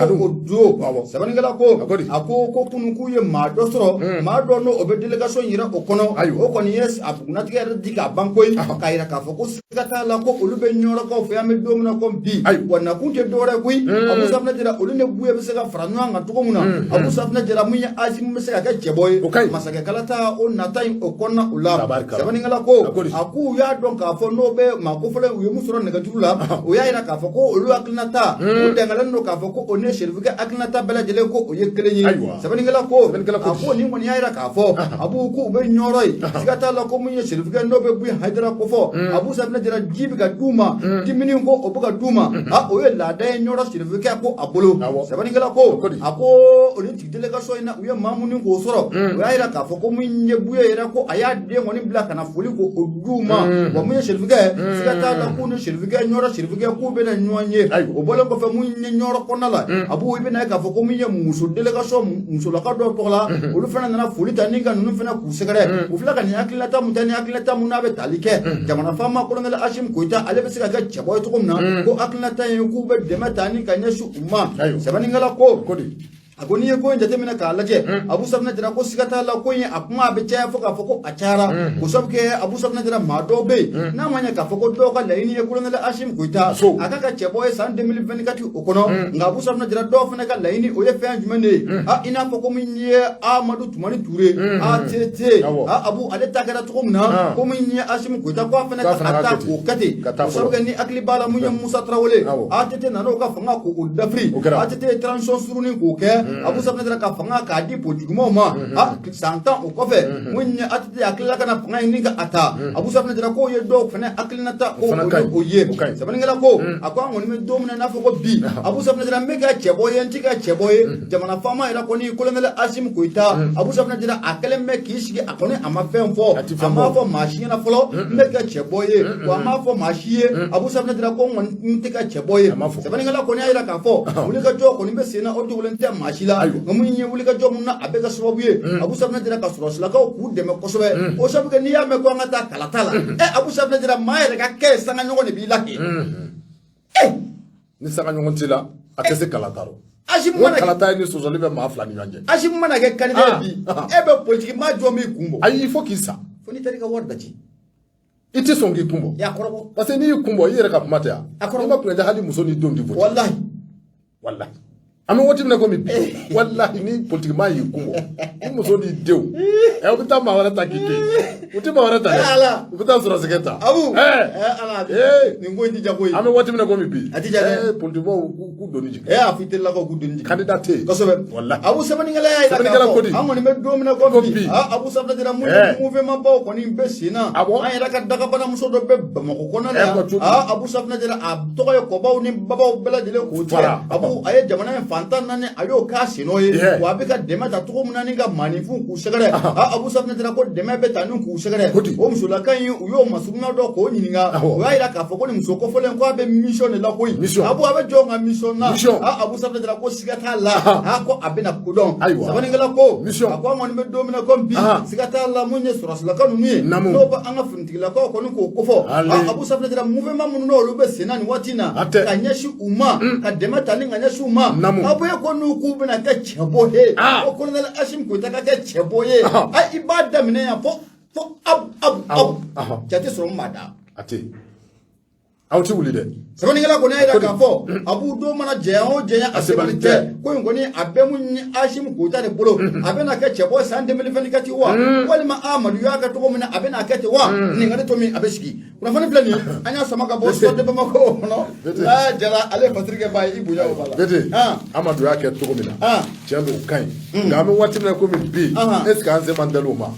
do sabani ngala ko ako kunu ku ye ma do soro ma do no obe delegation yira o kono o kono yes abuna tigere diga bankoy kayira ka fo ko sigata la ko ulube nyoro ko fe ame do muna ko bi wana kunje dore kui abu safna jira ulune buye be sega franwa nga to ko muna abu safna jira munya Hashim sega ka cheboy masaka kalata o natai o konna ula sabani ngala ko aku ya don ka fo no be ma ko fole uye musoro nega turula o ya ira ka fo ko ulu aknata o dengalen no ka fo ko one sherifika aknata bela jele ko o ye kelenyi sabani ngala ko aku ni mon ya ira ka fo abu ku be nyoroi sigata la ko munye sherifika no be bu haidara ko fo abu safna jira jibi ka duma dimini ko obuga duma o ye la da nyoro sherifika ko abolo sabani ngala ko ako oni delegation ina uye mamuni ko soro o ya ira ka fo ko munye buye ira ko aya de ngoni bla kana foli ko oduma wa munye sherifika sigata la ko no sherifika nyoro sherifika ko be na nyonye o bolo ko fe munye nyoro ko nala abu ibe na ka fo ko munye muso delegation muso la ka do to la o lu fana na foli taninga nunu fana ku segare o fila kan yakilata mutani yakilata munabe talike jamana fama ko ngala Hashim Koita ale be siga ga chabo to kumna ko akilata ku be de matani kan yashu umma sabani ngala ko agoni ye ko jatemina ka laje Abu Safna jira ko sigata la ko yin akuma be cha foka foko achara ko sabke Abu Safna jira mado be na manya ka foko do ka laini ye Colonel Ashim Kuita akaka cheboy san 2024 okono nga Abu Safna jira do fana ka laini o ye fe jumene ina foko minye Amadou Toumani Touré tete Abu aleta gara to mna ko minye Ashim Kuita ko fana ka ata ko kati ko sabke ni akli bala munya Musa Traoré tete nano ka fanga ko udafri tete transition suruni ko ke Abu Safna jira ka fanga ka di politique moma santan o kofe munya atete akila kana fanga ni ka ata Abu Safna jira ko ye do fana akilina ta ko o ye sabani ngala ko akwa ngoni me do mna na foko bi Abu Safna jira mega cheboye ntika cheboye jamana fama ira ko ni Colonel Ashim Kuita Abu Safna jira akele me kishige akone ama femfo ama fo machine na folo mega cheboye ko ama fo machine Abu Safna jira ko ngoni ntika cheboye sabani ngala ko ni ira ka fo ulika jo ko ni be sena o to lente machila ngamunye ulika jo mna abega sobuye Abu Safna jira ka sura ka ku de me kosobe o sabuke ni ya me ko ngata kalatala Abu Safna jira maere ka ke sanga nyongo ni bilaki ni sanga nyongo tila akese kalataro Ashim mana kalata ni sozoli be ma fla ni yanje Ashim mana ke kanide bi ebe politique ma jo mi kumbo ayi fo kisa foni tari ka warda ji iti songi kumbo ya korobo parce ni kumbo yere ka pumata ya ma kunja hadi musoni don di vote wallahi ami woti mna ko mi wallahi ni politique ma yi kumbo ni musoni dew e obita ma wala takike uti ma wala ta ubita sura seketa abu ala ni ngondi jaboy ami woti mna ko mi bi ati jade politique mo ku doni ji afitella ko ku doni ji candidate ko sobe wallahi abu sabani ngala ya ko amoni me do mna ko bi abu sabna dira mu mouvement ba ko ni besina ay raka daga bana muso do be bamako kona la abu sabna dira to ko ba ni baba bela dile ko abu ay jamana fantan nane ayo ka sinoye wa be ka dema ta to mna ni ga manifu ku segare Abu Safna dira ko dema be tanu ku segare o musula kan yi uyo masuna do ko nyinga wa ira ka foko ni musoko folen ko be mission la ko abu abe jonga mission na Abu Safna dira ko sigata la ko abena kudon sabani ngala ko akwa ngoni me domina ko bi sigata la munye surasula kanu ni no ba anga funtigila ko ko ko fo Abu Safna dira mouvement mun no lo be senani watina kanyashi uma ka dema tani kanyashi uma abu ko nu ku bina ka chebohe o Colonel Ashim Kuita ka cheboye ai ibada mine ya fo ab jati soro mada ate awti wulide sabani ngala ko na ira ka fo abu do mana jeya asibalite ko ngoni abemu Ashim Kuita de bolo abena ka chebo san 2024 wa walima amadu ya ka to mina abena ka te wa ni ngade to mi abeshiki kuna fani plani anya sama ka bo so de bamako no la jara ale patrike bay ibu ya bala bete amadu ya ka to mina jendo kan ga me wati na ko mi bi est-ce que anze mandalo ma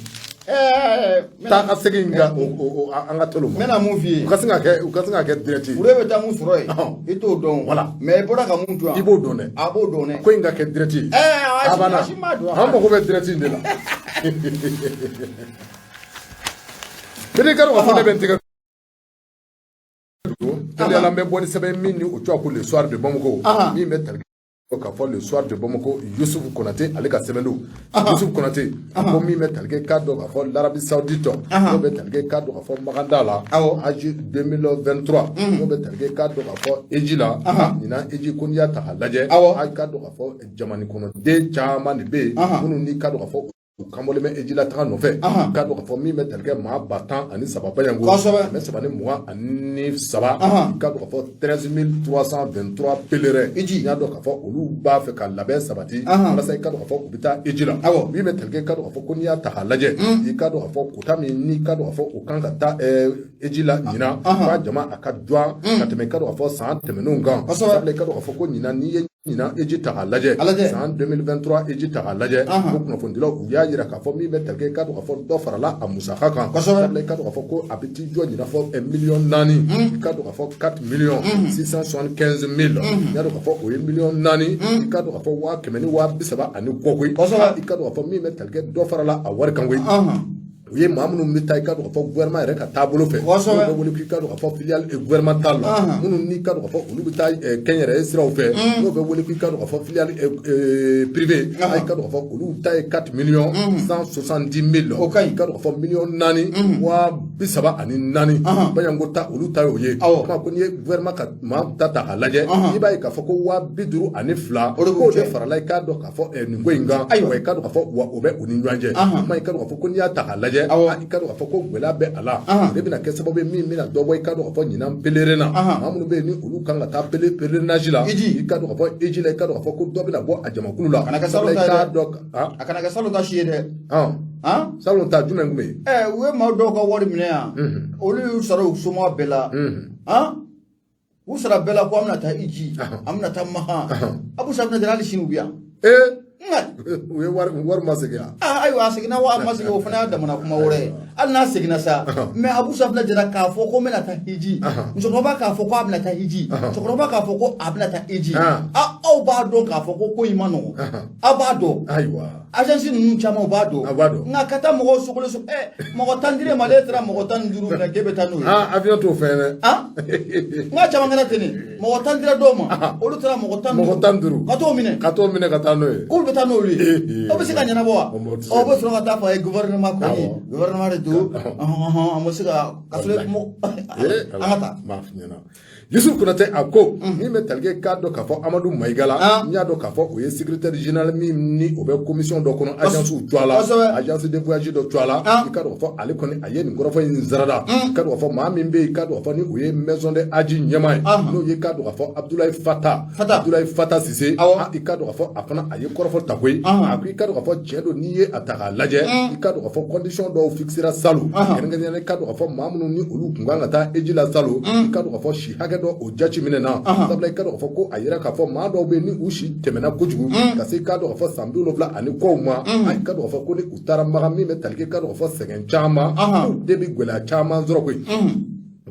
ta ka seginga o anga tolo mena movie ukasinga ke direct urebe ta mu suro ito don wala me bora ka muntu ibo done abo done ko inga ke direct abana hamba ko be direct ndela bede karo ko ne bentiga tele la me boni sebe mini o twa ko le soir de Bamako mi metal ka fo le soir de Bamako Youssouf Konaté ale ka semendo Youssouf Konaté ko mi metal ke kaddo ka fo l'Arabie Saoudite ko metal ke kaddo ka fo Magandala aji 2023 ko metal ke kaddo ka fo Ejila nina Eji konya ta halaje ay kaddo ka fo jamani kono de chama ni be kunu ni kaddo ka fo kamole me Ejila ta no fe kaddo ka fo mi metal ke ma batan ani sababa yango me sabane moi ani saba kaddo ka fo 13323 pèlerins Eji nyado ka fo olu ba fe ka labe sabati wala sai kaddo ka fo ubita Ejila mi metal ke kaddo ka fo konya ta halaje i kaddo ka fo kutami ni kaddo ka fo ukanga ta Ejila nyina ba jama akadwa kateme kaddo ka fo san temenunga sable kaddo ka fo ko nyina ni nina Eji ta halaje san 2023 Eji ta halaje ko kuno fondilo uya yira ka fo mi metal ke kaddo ka fo do farala amusa kan sable kaddo ka fo ko abiti jo nyina fo 1 million nani kaddo ka fo 4 million 675 000 yado ka fo 1 million nani kaddo ka fo wa kemeni wa bisaba ani kokoi kaddo ka fo mi metal ke do farala a war kan u ye maa minnu bɛ taa i ka dɔn ka fɔ gouvernement yɛrɛ ka taabolo fɛ n'u bɛ wele k'i ka dɔn ka fɔ filiale gouvernementale la minnu n'i ka dɔn ka fɔ olu bɛ taa kɛnyɛrɛye siraw fɛ n'u bɛ wele k'i ka dɔn ka fɔ filiale privé i ka dɔn ka fɔ olu ta ye 4 millions 170 000 i ka dɔn ka fɔ million 4 wa 34 baɲanko ta olu ta y'o ye kuma ko n'i ye gouvernement ka maa ta k'a lajɛ i b'a ye k'a fɔ ko 52 k'o de farala i k'a dɔn k'a fɔ nin ko in kan wa i ka dɔn k'a fɔ wa o bɛ u ni ɲɔgɔn cɛ kuma i ka dɔn k'a fɔ ko n'i y'a ta k'a lajɛ i ka dɔn k'a fɔ ko gɛlɛya bɛ a la ale bɛna kɛ sababu ye min bɛna dɔ bɔ i ka dɔn k'a fɔ ɲinan pelere na maa minnu bɛ yen ni olu kan ka taa pelerinage la i ka dɔn k'a fɔ eji la i ka dɔn k'a fɔ ko dɔ bɛna bɔ a jamakulu la a kana kɛ salon ta si ye dɛ salon ta jumɛn tun bɛ yen u ye maa dɔw ka wari minɛ yan olu y'u sara u soma bɛɛ la u sara bɛɛ la ko an bɛna taa iji an bɛna taa maha Abu Safinɛ Jara hali sini u bɛ yan u ye wari ma segin ayiwa a seginna wa a ma segin o fana y'a damana kuma wɛrɛ ye hali n'a seginna sa mais Abu Safinɛ Jara k'a fɔ ko n bɛna taa hiji musokɔrɔba k'a fɔ ko a bɛna taa hiji cɛkɔrɔba k'a fɔ ko a bɛna taa hiji aw b'a dɔn k'a fɔ ko in ma nɔgɔn aw b'a dɔn ayiwa agence ninnu caman b'a dɔn nka ka taa mɔgɔw sogolo mɔgɔ 10 dir'e ma ale taara mɔgɔ 15 minɛ k'e bɛ taa n'o ye avion t'o fɛn dɛ n ka caman kɛra ten de mɔgɔ 10 dira dɔw ma olu taara mɔgɔ 15 ka t'o minɛ ka taa n'o ye k'olu bɛ taa n'olu ye aw bɛ se ka ɲɛnabɔ wa aw bɛ sɔrɔ ka taa fɔ a ye gouvernement kɔni gouvernement de don an bɛ se ka sɔrɔ an ka taa Yusuf Konate a ko min bɛ talikɛ k'a dɔn k'a fɔ Amadu Mayiga la n y'a dɔn k'a fɔ o ye secrétaire général min ni o bɛ commission dɔ kɔnɔ agence jɔ a la agence de voyage dɔ jɔ a la i ka dɔn k'a fɔ ale kɔni a ye nin kɔrɔfɔ in zarada i ka dɔn k'a fɔ maa min bɛ yen i ka dɔn k'a fɔ ni o ye maison de aji ɲɛmaa ye n'o ye k'a dɔn k'a fɔ Abdoulaye Fata Sise i ka dɔn k'a fɔ a fana a ye kɔrɔfɔ ta koyi a ko i ka dɔn k'a fɔ tiɲɛ don n'i ye a ta k'a lajɛ i ka dɔn k'a fɔ condition dɔw fixera salon kɛrɛnkɛrɛnnenya i ka dɔn k'a fɔ maa minnu ni olu tun kan ka taa eji la salon i ka dɔn k'a fɔ si hakɛ dɔ o jati minɛ na sabula i ka dɔn k'a fɔ ko a yira k'a fɔ maa dɔw bɛ yen ni u si tɛmɛna kojugu ka se i ka dɔn k'a fɔ san 70 ani kɔw ma i ka dɔn k'a fɔ ko ni u taara maga min bɛ talikɛ i ka dɔn k'a fɔ sɛgɛn caman u de bɛ gɛlɛya caman sɔrɔ koyi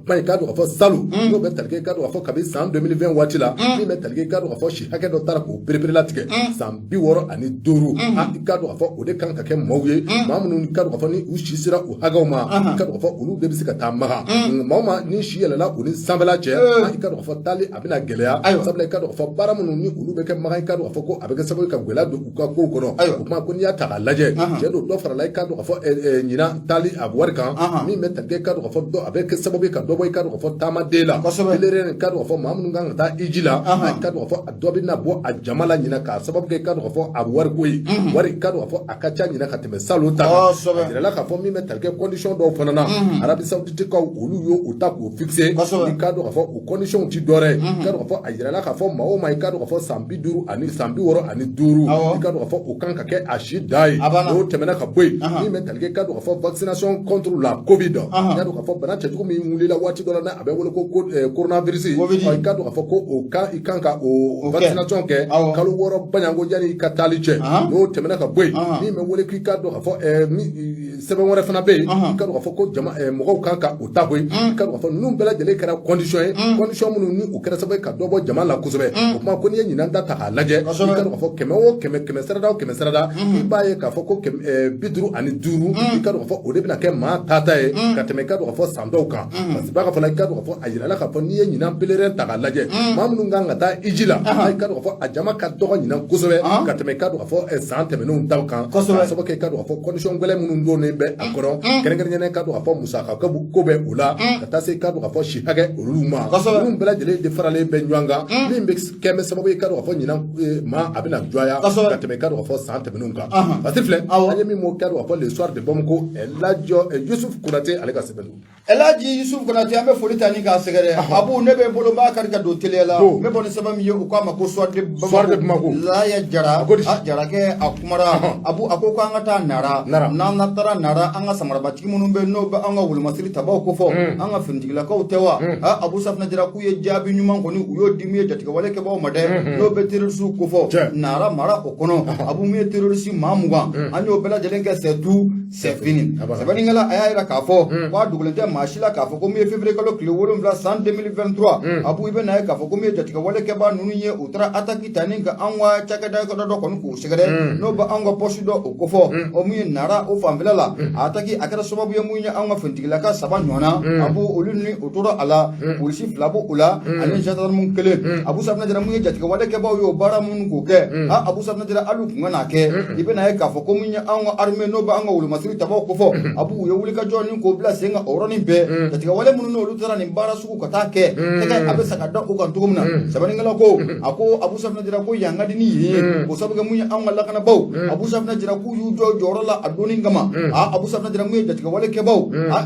kuma i ka dɔn k'a fɔ salon n'o bɛ talikɛ i ka dɔn k'a fɔ kabi san 2020 waati la min bɛ talikɛ i ka dɔn k'a fɔ si hakɛ dɔ taara k'o perepere latigɛ san 65 i ka dɔn k'a fɔ o de kan ka kɛ maaw ye maa minnu i ka dɔn k'a fɔ ni u si sera u hakɛw ma i ka dɔn k'a fɔ olu de bɛ se ka taa maga maa ma ni si yɛlɛla u ni sanfɛla cɛ i ka dɔn k'a fɔ taali a bɛna gɛlɛya sabula i ka dɔn k'a fɔ baara minnu ni olu bɛ kɛ maga i ka dɔn k'a fɔ ko a bɛ kɛ sababu ka gɛlɛya don u ka kow kɔnɔ o kuma ko n'i y'a ta k'a lajɛ cɛ don dɔ farala i ka dɔn k'a fɔ ɲinan taali a wari kan min bɛ talikɛ i ka dɔn k'a fɔ a bɛ kɛ sababu ka dɔ bɔ i ka dɔn k'a fɔ taamaden la pelere ka dɔn k'a fɔ maa minnu kan ka taa iji la i ka dɔn k'a fɔ a dɔ bɛna bɔ a jama la ɲinan k'a sababu kɛ i ka dɔn k'a fɔ a wari ko ye wari i ka dɔn k'a fɔ a ka ca ɲinan ka tɛmɛ salon ta kan a jirala k'a fɔ min bɛ talikɛ condition dɔw fana na Arabi Saoudite kaw olu y'o ta k'o fixe i ka dɔn k'a fɔ o condition ti dɔwɛrɛ i ka dɔn k'a fɔ a jirala k'a fɔ maa o maa i ka dɔn k'a fɔ san 65 ani san 65 i ka dɔn k'a fɔ o kan ka kɛ a si da ye n'o tɛmɛna ka bɔ yen min bɛ talikɛ i ka dɔn k'a fɔ vaccination contre la covid i ka dɔn k'a fɔ bana cɛjugu min wulila waati dɔ la n'a bɛ wele ko coronavirus i ka dɔn k'a fɔ ko o kan i kan ka o vaccination kɛ kalo 6 baɲanko yanni i ka taali cɛ n'o tɛmɛna ka bɔ yen min bɛ wele k'i ka dɔn k'a fɔ sɛbɛn wɛrɛ fana bɛ yen i ka dɔn k'a fɔ ko mɔgɔw kan ka o ta koyi i ka dɔn k'a fɔ ninnu bɛɛ lajɛlen kɛra condition ye condition minnu ni o kɛra sababu ka dɔ bɔ jama la kosɛbɛ o kuma ko n'i ye ɲinan da ta k'a lajɛ i ka dɔn k'a fɔ 100 o 100 sarada o 100 sarada i b'a ye k'a fɔ ko 55 i ka dɔn k'a fɔ o de bɛna kɛ maa tata ye ka tɛmɛ i ka dɔn k'a fɔ san dɔw kan parce que b'a ka fɔ i ka dɔn k'a fɔ a jirala k'a fɔ n'i ye ɲinan pelere ta k'a lajɛ maa minnu kan ka taa iji la i ka dɔn k'a fɔ a jama ka dɔgɔ ɲinan kosɛbɛ ka tɛmɛ i ka dɔn k'a fɔ san tɛmɛnenw taw kan k'a sababu kɛ i ka dɔn k'a fɔ condition gɛlɛn minnu donnen bɛ a kɔrɔ kɛrɛnkɛrɛnnen ka dɔn k'a fɔ musaka ko bɛ u la ka taa se i ka dɔn k'a fɔ si hakɛ olu ma minnu bɛɛ lajɛlen de faralen bɛ ɲɔgɔn kan min bɛ kɛ sababu ye i ka dɔn k'a fɔ ɲinan maa a bɛna jɔya ka tɛmɛ i ka dɔn k'a fɔ san tɛmɛnenw kan parce que filɛ an ye min m'o kɛ k'a fɔ le soir de Bamako Yusuf Konate ale ka sɛbɛn don Elaji Yusuf Konate an bɛ foli ta ni k'a sɛgɛrɛ Abu ne bɛ bolo b'a kari ka don teliya la n bɛ bɔ ni sɛbɛn min ye u k'a ma ko soir de Bamako Laya Jara Jarakɛ a kumara Abu a ko k'an ka taa Nara n'an taara Nara an ka samarabatigi minnu bɛ n'o bɛ an ka wolomasiri tabaw ko fɔ an ka finitigilakaw tɛ wa Abu Safinɛ Jara k'u ye jaabi ɲuman kɔni u y'o di min ye jatigɛwale kɛbaaw ma dɛ n'o bɛ terroriste ko fɔ Nara mara o kɔnɔ Abu min ye terroriste maa 20 an y'o bɛɛ lajɛlen kɛ c'est tout c'est fini sɛbɛnnikɛla a y'a jira k'a fɔ k'a dogolen tɛ maashila k'a fɔ ko min ye février kalo tile 7 san 2023 abu ibe na ye k'a fɔ ko min ye jatigɛ wale kɛba ninnu ye u taara attaque ta ni ka an ka cakɛda dɔ kɔni k'u sɛgɛrɛ n'o bɛ an ka poste dɔ o kofɔ o min ye nara o fanfɛla la a attaque a kɛra sababu ye mun ye an ka finitigilaka 7 ɲɔgɔnna abu olu ni o tora a la polisi 2 b'o o la ani gendarme 1 abu safinɛ jara mun ye jatigɛ wale kɛbaw ye o baara minnu k'o kɛ abu safinɛ jara alu kun ka n'a kɛ i bɛ na ye k'a fɔ ko min ye an ka armée n'o bɛ an ka wolomasiri tabaw kofɔ abu u ye wulikajɔ ni k'o bila sen kan o yɔrɔnin bɛɛ jatigɛ wale minnu n'olu taara nin baara sugu ka taa kɛ tɛgɛ a bɛ sa ka da o kan cogo min na sɛbɛnnikɛla ko a ko abu safinɛ jara ko yan ka di ni yen o sababu kɛ mun ye an ka lakanabaw abu safinɛ jara k'u y'u jɔ jɔyɔrɔ la a donni kama abu safinɛ jara mun ye jatigɛ wale kɛbaw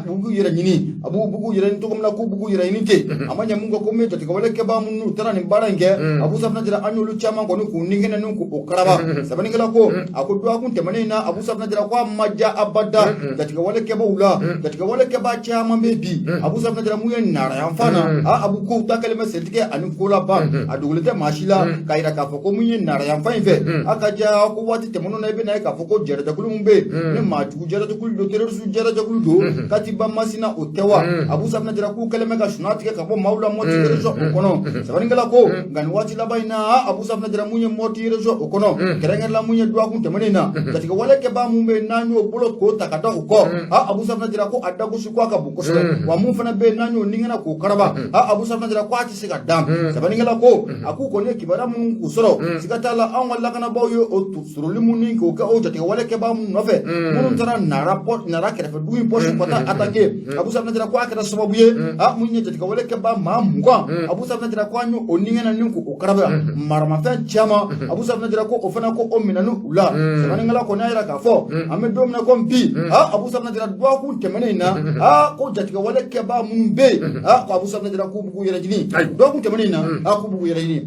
u b'u yɛrɛ ɲini abu b'u yɛrɛ ɲini cogo min na k'u b'u yɛrɛ ɲini ten a ma ɲɛ mun kɔ ko min ye jatigɛ wale kɛbaw minnu taara nin baara in kɛ abu safinɛ jara an y'olu caman kɔni k'u ninkɛnɛ ni k'u karaba sɛbɛnnikɛla ko a ko dɔgɔkun tɛmɛnen in na abu safinɛ jara ko a ma ja abada jatigɛ wale kɛbaw la jatigɛ wale kɛba caman bɛ bi abu safinɛ jara mun ye narayanfan na abu kow ta kɛlen bɛ sentigɛ ani ko laban a dogolen tɛ maa si la k'a yira k'a fɔ ko mun ye narayanfan in fɛ a ka ja ko waati tɛmɛnenw na i bɛ na ye k'a fɔ ko jɛrɛjɛkulu min bɛ yen ni maajugu jɛrɛjɛkulu don terroriste jɛrɛjɛkulu don katiba masina o tɛ wa abu safinɛ jara k'u kɛlen bɛ ka suna tigɛ ka bɔ maaw la mɔti région o kɔnɔ sɛbɛnnikɛla ko nka nin waati laban in na abu safinɛ jara mun ye mɔti région o kɔnɔ kɛrɛnkɛrɛnla mun ye dɔgɔkun tɛmɛnen na jatigɛ wale kɛbaa mun bɛ yen n'an y'o bolo k'o ta ka da o kɔ abu safinɛ jara ko a dagosi ko a ka bon kosɛbɛ wa mun fana bɛ yen n'an y'o ninkɛnɛ k'o karaba abu safinɛ jara ko a tɛ se ka dan sɛbɛnnikɛla ko a k'u kɔni ye kibaruya minnu k'u sɔrɔ siga t'a la anw ka lakanabaw ye o suruli minnu ni k'o kɛ o jatigɛ wale kɛbaa minnu nɔfɛ minnu taara nara kɛrɛfɛ dugu in pɔsi ka taa attaquer abu safinɛ jara ko a kɛra sababu ye mun ye jatigɛ wale kɛbaa maa 20 abu safinɛ jara ko an y'o ninkɛnɛ ni k'o karaba maramafɛn caman abu safinɛ jara ko o fana ko o minɛni u la sɛbɛnnikɛla kɔni y'a yira k'a fɔ an bɛ don min na ko bi abu safinɛ jara dɔgɔkun tɛmɛnen in na ko jatigɛ wale kɛbaa minnu bɛ yen ko abu safinɛ jara k'u b'u k'u yɛrɛ ɲini dɔgɔkun tɛmɛnen in na k'u b'u k'u yɛrɛ ɲini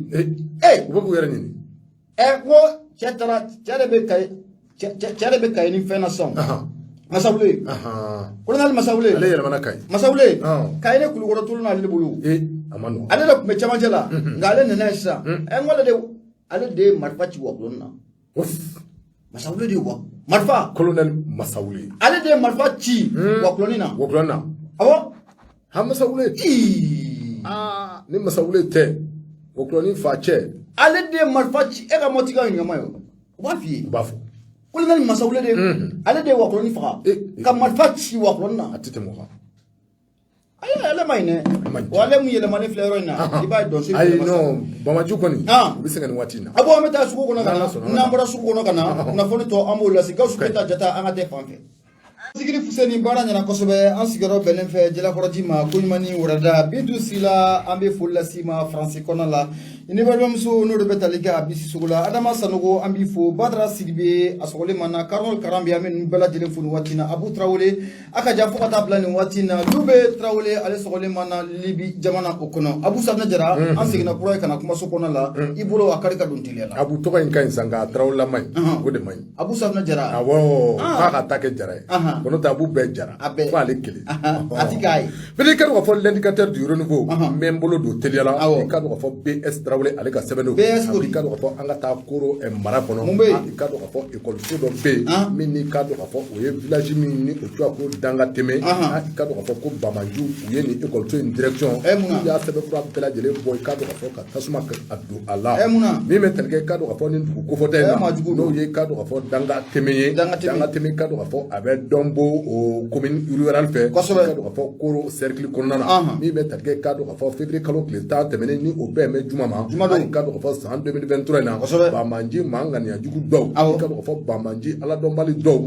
u bɛ k'u yɛrɛ ɲini ko cɛ taara cɛ de bɛ kaye ni fɛn na sisan Masawule kolonɛli Masawule ale yɛlɛmana Kayi Masawule Kayi ne Kulukɔrɔ tulu n'ale de bolo a ma nɔgɔn ale de tun bɛ cɛmancɛ la nka ale nana ye sisan n ko ale de ye marifa ci Wakulɔni na Masawule de ye marifa kolonɛli Masawule ale de ye marifa ci Wakulɔni na awɔ ha Masawule ni Masawule tɛ Wakulɔni fa cɛ ale de ye marifa ci e ka mɔti ka ɲininka ma ye u b'a f'i ye u b'a fɔ kolonɛli Masawule de ale de ye Wakulɔni faga ka marifa ci Wakulɔni na a tɛ tɛmɛ o kan ale ma ɲinɛ wa ale mun yɛlɛmani filɛ yɔrɔ in na i b'a dɔn se ayi non Bamaju kɔni u bɛ se ka nin waati in na a bɔ an bɛ taa sugu kɔnɔ ka na n'an bɔra sugu kɔnɔ ka na kunnafoni tɔ an b'o lase Gawusu Keyita Jata an ka tɛ fan fɛ sigiri Fuseni baara ɲɛna kosɛbɛ an sigiyɔrɔ bɛnnen fɛ Jalakɔrɔji ma Koɲumani Wurada Bintu Sila an bɛ foli lasi ma Faransi kɔnɔ la i ni balimamuso n'o de bɛ tali kɛ a bisi sugu la Adama Sanogo an b'i fo Badara Sidibe a sɔgɔlen ma na Karol Karambi an bɛ ninnu bɛɛ lajɛlen fo nin waati in na Abu Tarawele a ka jan fo ka taa bila nin waati in na Dube Tarawele ale sɔgɔlen ma na Libi jamana o kɔnɔ Abu Safinɛ Jara an seginna kura ye ka na kumaso kɔnɔ la i bolo a kari ka don teliya la Abu tɔgɔ in ka ɲi san nka Tarawele ma ɲi o de ma ɲi Abu Safinɛ Jara awɔ k'a ka taa kɛ Jara ye ko n'o tɛ Abu bɛɛ Jara fo ale kelen a ti k'a ye mais n'i ka dɔn k'a fɔ l'indicateur du renouveau n bɛ n bolo don teliya la i ka dɔn k'a fɔ BS Tarawele ale ka sɛbɛn don i ka dɔn k'a fɔ an ka taa Koro mara kɔnɔ i ka dɔn k'a fɔ école dɔ bɛ yen min n'i ka dɔn k'a fɔ o ye village min ni o cogoya ko danga tɛmɛ i ka dɔn k'a fɔ ko Bamaju u ye nin école in direction n'u y'a sɛbɛnfura bɛɛ lajɛlen bɔ i ka dɔn k'a fɔ ka tasuma a don a la min bɛ tali kɛ i ka dɔn k'a fɔ nin dugu kofɔta in na n'o ye i ka dɔn k'a fɔ danga tɛmɛ ye danga tɛmɛ i ka dɔn k'a fɔ a bɛ dɔn bɔ o commune rurale fɛ i ka dɔn k'a fɔ Koro cercle kɔnɔna na min bɛ tali kɛ i ka dɔn k'a fɔ février kalo tile 10 tɛmɛnen ni o bɛɛ mɛ juma ma i ka dɔn k'a fɔ san 2023 in na Bamaji maa ŋaniya jugu dɔw i ka dɔn k'a fɔ Bamaji aladɔnbali dɔw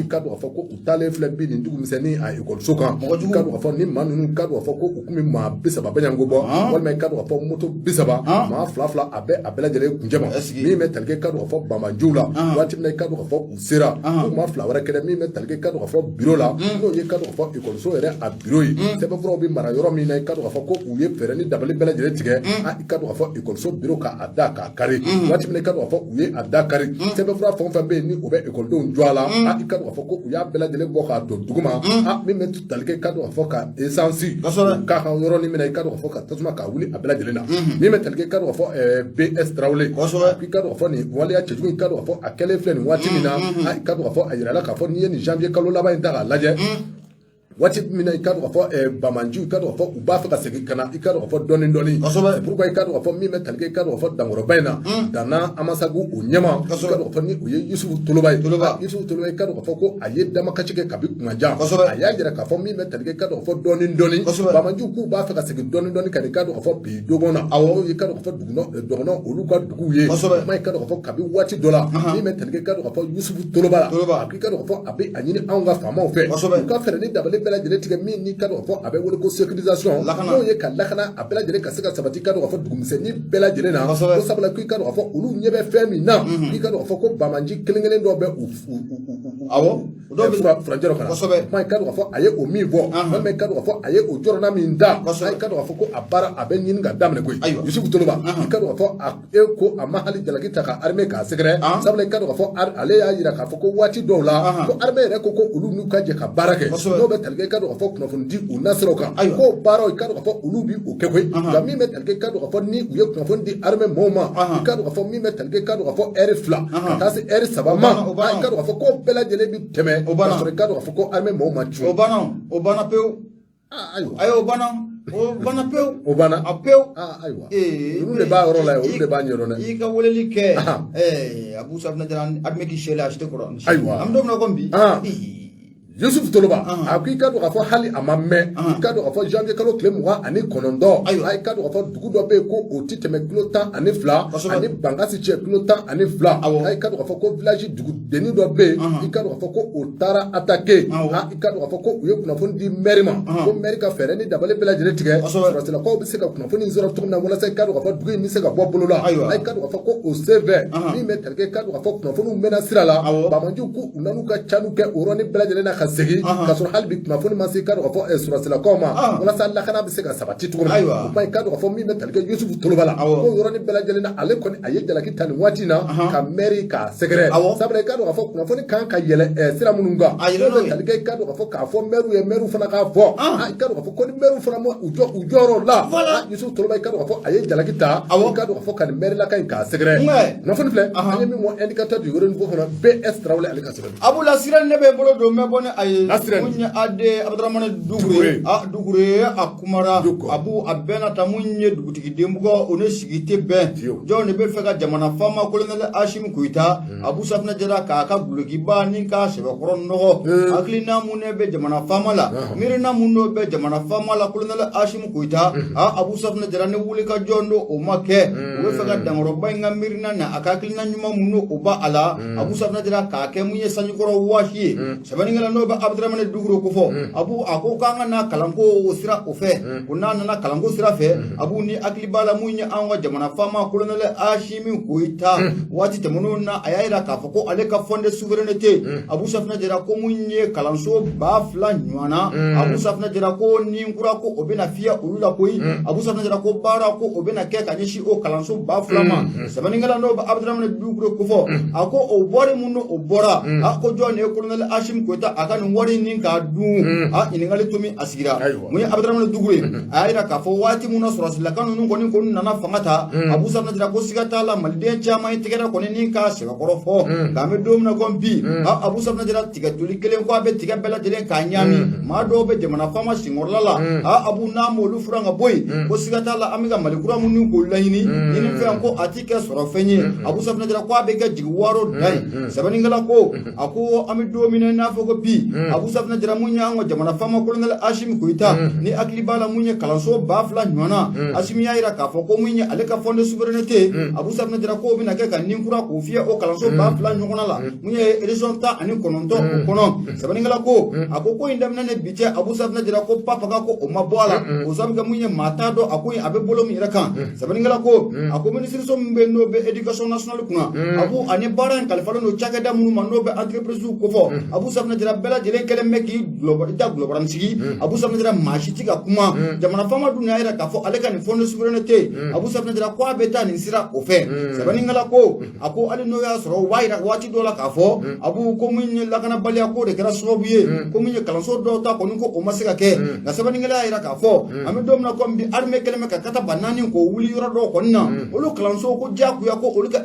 i ka dɔn k'a fɔ ko u taalen filɛ bi nin dugu misɛnnin a école kan i ka dɔn k'a fɔ ni maa ninnu ka dɔn k'a fɔ ko u tun bɛ maa 30 bɛɲango bɔ walima i ka dɔn k'a fɔ moto 30 maa 2 a bɛ a bɛɛ lajɛlen kuncɛ ma min bɛ tali kɛ i ka dɔn k'a fɔ Bamajiw la waati min na i ka dɔn k'a fɔ u sera u maa 2 wɛrɛ kɛlɛ min bɛ tali kɛ i ka dɔn k'a fɔ bureau la n'o ye i ka dɔn k'a fɔ école yɛrɛ a bureau ye sɛbɛnfuraw bɛ mara yɔrɔ min na i ka dɔn k'a fɔ ko u ye fɛɛrɛ ni dabali bɛɛ lajɛlen tigɛ i ka dɔn k'a fɔ école bureau k'a da k'a kari waati min na i ka dɔn k'a fɔ u ye a da kari sɛbɛnfura fɛn o fɛn bɛ yen ni o bɛ écoledenw jɔ a la i ka dɔn k'a fɔ ko u y'a bɛɛ lajɛlen bɔ k'a don dugu ma min bɛ tali kɛ i ka dɔn k'a fɔ ka essence k'a kan yɔrɔnin min na i ka dɔn k'a fɔ ka tasuma k'a wuli a bɛɛ lajɛlen na min bɛ tali kɛ i ka dɔn k'a fɔ BS Tarawele i ka dɔn k'a fɔ nin waleya cɛjugu i ka dɔn k'a fɔ a kɛlen filɛ nin waati min na i ka dɔn k'a fɔ a yirala k'a fɔ n'i ye nin janvier kalo laban in ta k'a lajɛ wati mina ikado fo bamanju ikado fo uba fa kasegi kana ikado fo doni pourquoi ikado fo mi metalge ikado fo dangoro bayna dana amasagu unyama ikado fo ni uye yusufu tulubay ikado fo ko aye dama kachike kabi kumanja aya jira ka fo mi metalge ikado fo doni bamanju ku ba fa kasegi doni kan ikado fo bi dogona awo ikado fo dugno oluka duguye ma ikado fo kabi wati dola mi metalge ikado fo yusufu tulubala ikado fo abi anyini anga fama fe ka fere ni dabale bela genetique min ni kado fo abe wolo ko sécurisation no ye kala kana abela jere ka seka sabati kado fo dugumse ni bela jere na ko sabala ku kado fo ulu nyebe femi na ni kado fo ko bamanji kelengelen do be awo do be franjero kana ma kado fo aye o mi bo ma kado fo aye o joro na mi nda ay kado fo ko abara abe nyin ga damne ko yusufu toloba kado fo e ko amahali jalagi taka arme ka segre sabala kado fo ale ya yira ka fo ko wati do la ko arme re ko ulu nu ka je ka barake no be talge kado fo kuno fundi unasro kan ko baro kado fo ulu bi o kekwe ga mi metal ke kado fo ni uye kuno fundi arme moma kado fo mi metal ke kado fo erfla tasi er sabama kado fo ko bela jele bi teme so kado fo ko arme moma chu obana peu ayo obana peu obana apeu aywa ulu le ba oro la ulu le ba nyoro ne ika woleli ke abu safna jaran adme ki shela ashte quran aywa am do na kombi Yusuf Toloba aki kado afo hali amamme kado afo janvier kalo klemwa ani konondo ay kado afo dugudo be ko oti teme kilota ani fla ani bangasi che kilota ani fla ay kado afo ko village dugu deni do be kado afo ko otara attaquer kado afo ko uye kuna fondi merima ko merika fere ni dabale bela jere tige rasela ko be seka kuna fondi zero tuna wala say kado afo dugu ni seka bo bolola ay kado afo ko o CV ni metelke kado afo kuna fondi mena sirala bamanju ku unanu ka chanu ke oroni bela jere na segi kasur halbi ma foni masi kado fo surasila koma wala sa Allah kana bisega sabati to ko bay kado fo mi metal ke Yusuf Tolobala ko yoroni bela jelena ale koni aye jala kitani watina ka America segre sabale kado fo na foni kan ka yele sira mununga metal ke kado fo ka fo meru fana ka fo kado fo koni meru fana mo ujoro la Yusuf Tolobala kado fo aye jala kita kado fo kan meri la kan ka segre na foni fle aye mi mo indicateur du yoroni fo na BS trawle ale ka segre abu la sira ne be bolo do me bone aye munye ade abdramane dugure akumara abu abena tamunye dugutiki dembugo one sigite ben jone be feka jamana fama kolonel ashim kuita abu safna jara kaka gulogi ba ninka sebe koron no aklina mune be jamana fama la mirina muno be jamana fama la kolonel ashim kuita abu safna jara ne wuli ka jondo o make we feka dangoro bayinga mirina na akaklina nyuma muno oba ala abu safna jara kake munye sanyukoro washi sebaningala no ba abdramane duguro ko fo abu ako kanga na kalanko sira ofe kunana na kalanko sira fe abu ni aklibala munya anwa jamana fama kolonel ashimi kuita wati temono na ayaira ka foko ale ka fonde souveraineté abu safna jera ko munye kalanso ba fla nywana abu safna jera ko ni ngura ko obena fia ulula koi abu safna jera ko bara ko obena ke kanyishi o kalanso ba fla ma sabaningala no ba abdramane duguro ko fo ako o bore muno o bora ako jone kolonel ashim kuita akanu wori ninka du iningali tumi asigira muye abdramane dugure ayira ka fo wati muno surasila kanu nun koni konu nana fangata abu safna jira ko sigata la malde chama itigera koni ninka sega korofo game domna kombi abu safna jira tiga tuli kelen ko abe tiga bela jere kanyami ma do be jamana fama singorla la abu na molu franga boy ko sigata la amiga malikura munu ko lahini ni fe ko atike sorofenye abu safna jira ko abe ga jigwaro dai sabaningala ko ako ami domine na fo ko bi abu safna jira munya ngo jamana fama kolonel ashim kuita ni aklibala munya kalanso bafla nyona ashim yaira ka fo ko munya ale ka fonde souveraineté abu safna jira ko bina ke kan ninkura ko fie o kalanso bafla nyona la munya horizonta ani kononto kono sabaningala ko akoko indamna ne biche abu safna jira ko papa ka ko o mabwala o sabga munya matado akoy abe bolo mi rakan sabaningala ko ako ministre so mbeno be education nationale kuna abu ani baran kalfalo no chagada munu manobe entreprise ko fo abu safna jira bela jere kele meki global sigi abu safna jira mashiti ka kuma jamana fama dunya ira ka fo ale kan fonde souveraineté abu safna jira kwa beta ni sira ofe sabaningala ko ako ali no ya soro waira wati dola ka fo abu ko munye la kana balia ko de kera sobuye ko munye kalanso do ta ko nko o masika ke na sabaningala ira ka fo ami domna ko mbi arme kele meka kata banani ko wuli yoro do ko na olo kalanso ko jaku ya ko olu ka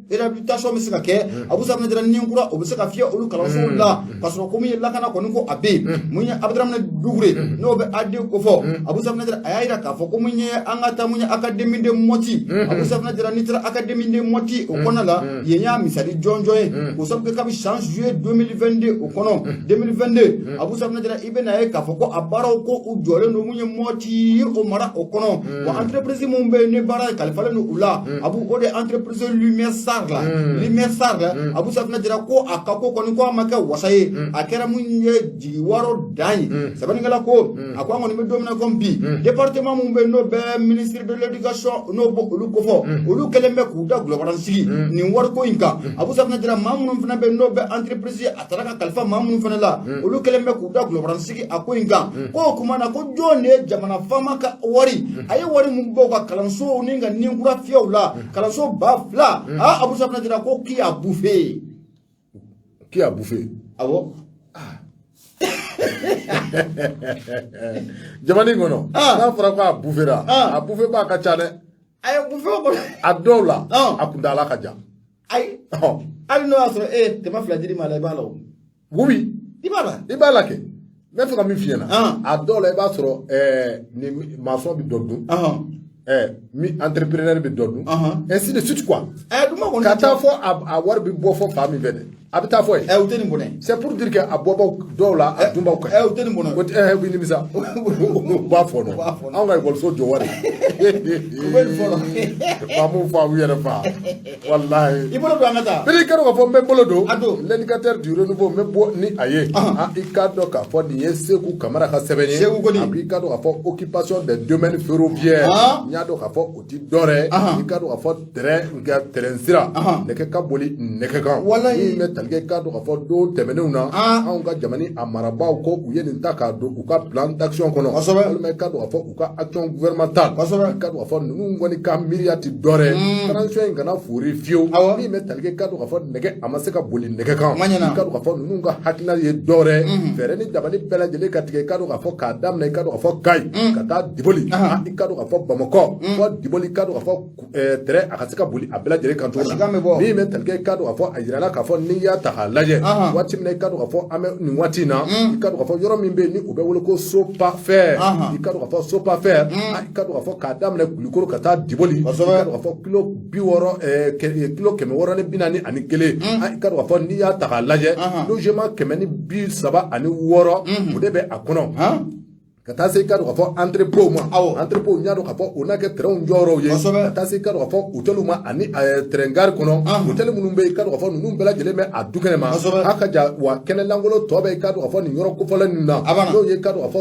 réhabilitation misika ke abu safna jira ni ngura o bisika fie olu kalanso la parce que ko mun ye lakana kɔni ko a bɛ yen mun ye Abdramane Doucouré n'o bɛ AD ko fɔ Abu Safinɛ Jara a y'a yira k'a fɔ ko mun ye an ka taa mun ye académie de Moti Abu Safinɛ Jara n'i taara académie de Moti o kɔnɔna la yen y'a misali jɔnjɔn ye o sabu kɛ kabi san juillet 2022 o kɔnɔ 2022 Abu Safinɛ Jara i bɛna ye k'a fɔ ko a baaraw ko u jɔlen don mun ye Moti o mara o kɔnɔ wa entreprise mun bɛ yen ni baara kalifalen don u la Abu o de entreprise Lumière Sar la Abu Safinɛ Jara ko a ka ko kɔni ko a ma kɛ wasa ye a kɛra mun ye jigi wɔɔrɔ dan ye sɛbɛnnikɛla ko a ko an kɔni bɛ don min na comme bi département mun bɛ yen n'o bɛ ministre de l'éducation n'o bɔ olu ko fɔ olu kɛlen bɛ k'u da gulɔbaranin sigi nin wariko in kan Abu Safinɛ Jara maa minnu fana bɛ yen n'o bɛ entreprise a taara ka kalifa maa minnu fana la olu kɛlen bɛ k'u da gulɔbaranin sigi a ko in kan ko o kuma na ko jɔn de ye jamana faama ka wari a ye wari mun bɔ ka kalansow ni ka ninkura fiyɛw la kalanso 2000 Abu Safinɛ Jara ko qui a bouffé qui a bouffé awɔ jamani kɔnɔ n'a fɔra ko a buffera a buffe b'a ka ca dɛ a ye buffe o kɔnɔ a dɔw la a kuntala ka jan ayi hali n'o y'a sɔrɔ kɛmɛ fila dir'i ma la i b'a la o wubi i b'a la kɛ n bɛ fɛ ka min f'i ɲɛna a dɔw la i b'a sɔrɔ ni maçon bɛ dɔ dun mi entrepreneur bɛ dɔ dun ainsi de suite quoi ka taa fɔ a wari bɛ bɔ fɔ fa min fɛ dɛ a bɛ taa fɔ ye u tɛ nin bɔnɛ c'est pour dire que a bɔbaw dɔw la a dunbaw ka u tɛ nin bɔnɛ o tɛ u bɛ nimisa u b'a fɔ nɔ anw ka ekɔliso jɔ wari u bɛ nin fɔ faamaw fa u yɛrɛ fa walahi i bolo don an ka taa biri kɛra k'a fɔ n bɛ bolo don a don l'éducateur du renouveau n bɛ bɔ ni a ye i k'a dɔn k'a fɔ nin ye Seku Kamara ka sɛbɛn ye Seku kɔni a b'i k'a dɔn k'a fɔ occupation des domaines ferroviaires n y'a dɔn k'a fɔ o ti dɔwɛrɛ i k'a dɔn k'a fɔ terrain sira nɛgɛ ka boli nɛgɛ kan min bɛ tali kɛ i k'a dɔn k'a fɔ don tɛmɛnenw na anw ka jamana a marabaaw ko u ye nin ta k'a don u ka plan d'action kɔnɔ walima i k'a dɔn k'a fɔ u ka action gouvernementale i k'a dɔn k'a fɔ ninnu kɔni ka miiriya ti dɔwɛrɛ transition in kana fori fiyewu min bɛ tali kɛ i k'a dɔn k'a fɔ nɛgɛ a ma se ka boli nɛgɛ kan i k'a dɔn k'a fɔ ninnu ka hakilina ye dɔwɛrɛ fɛɛrɛ ni dabali bɛɛ lajɛlen ka tigɛ i k'a dɔn k'a fɔ k'a daminɛ i k'a dɔn k'a fɔ Kayi ka taa Diboli i k'a dɔn k'a fɔ Bamakɔ fɔ Diboli i k'a dɔn k'a fɔ terrain a ka se ka boli a bɛɛ lajɛlen kan cogo la min bɛ tali kɛ i k'a dɔn k'a fɔ a yirala k'a fɔ n'i y'a ta k'a lajɛ waati min na i ka dɔn k'a fɔ an bɛ nin waati in na i ka dɔn k'a fɔ yɔrɔ min bɛ yen ni u bɛ wele ko Sopafɛr i ka dɔn k'a fɔ Sopafɛr i ka dɔn k'a fɔ k'a daminɛ Kulikoro ka taa Diboli i ka dɔn k'a fɔ kilo 641 i ka dɔn k'a fɔ n'i y'a ta k'a lajɛ logement 136 o de bɛ a kɔnɔ ka taa se i ka dɔn k'a fɔ entrepôt ma entrepôt n y'a dɔn k'a fɔ o n'a kɛ terrain jɔyɔrɔw ye ka taa se i ka dɔn k'a fɔ hôtel ma ani terrain gare kɔnɔ hôtel minnu bɛ yen i ka dɔn k'a fɔ ninnu bɛɛ lajɛlen bɛ a du kɛnɛ ma a ka jan wa kɛnɛ lankolon tɔ bɛ i ka dɔn k'a fɔ nin yɔrɔ kofɔlen ninnu na n'o ye i ka dɔn k'a fɔ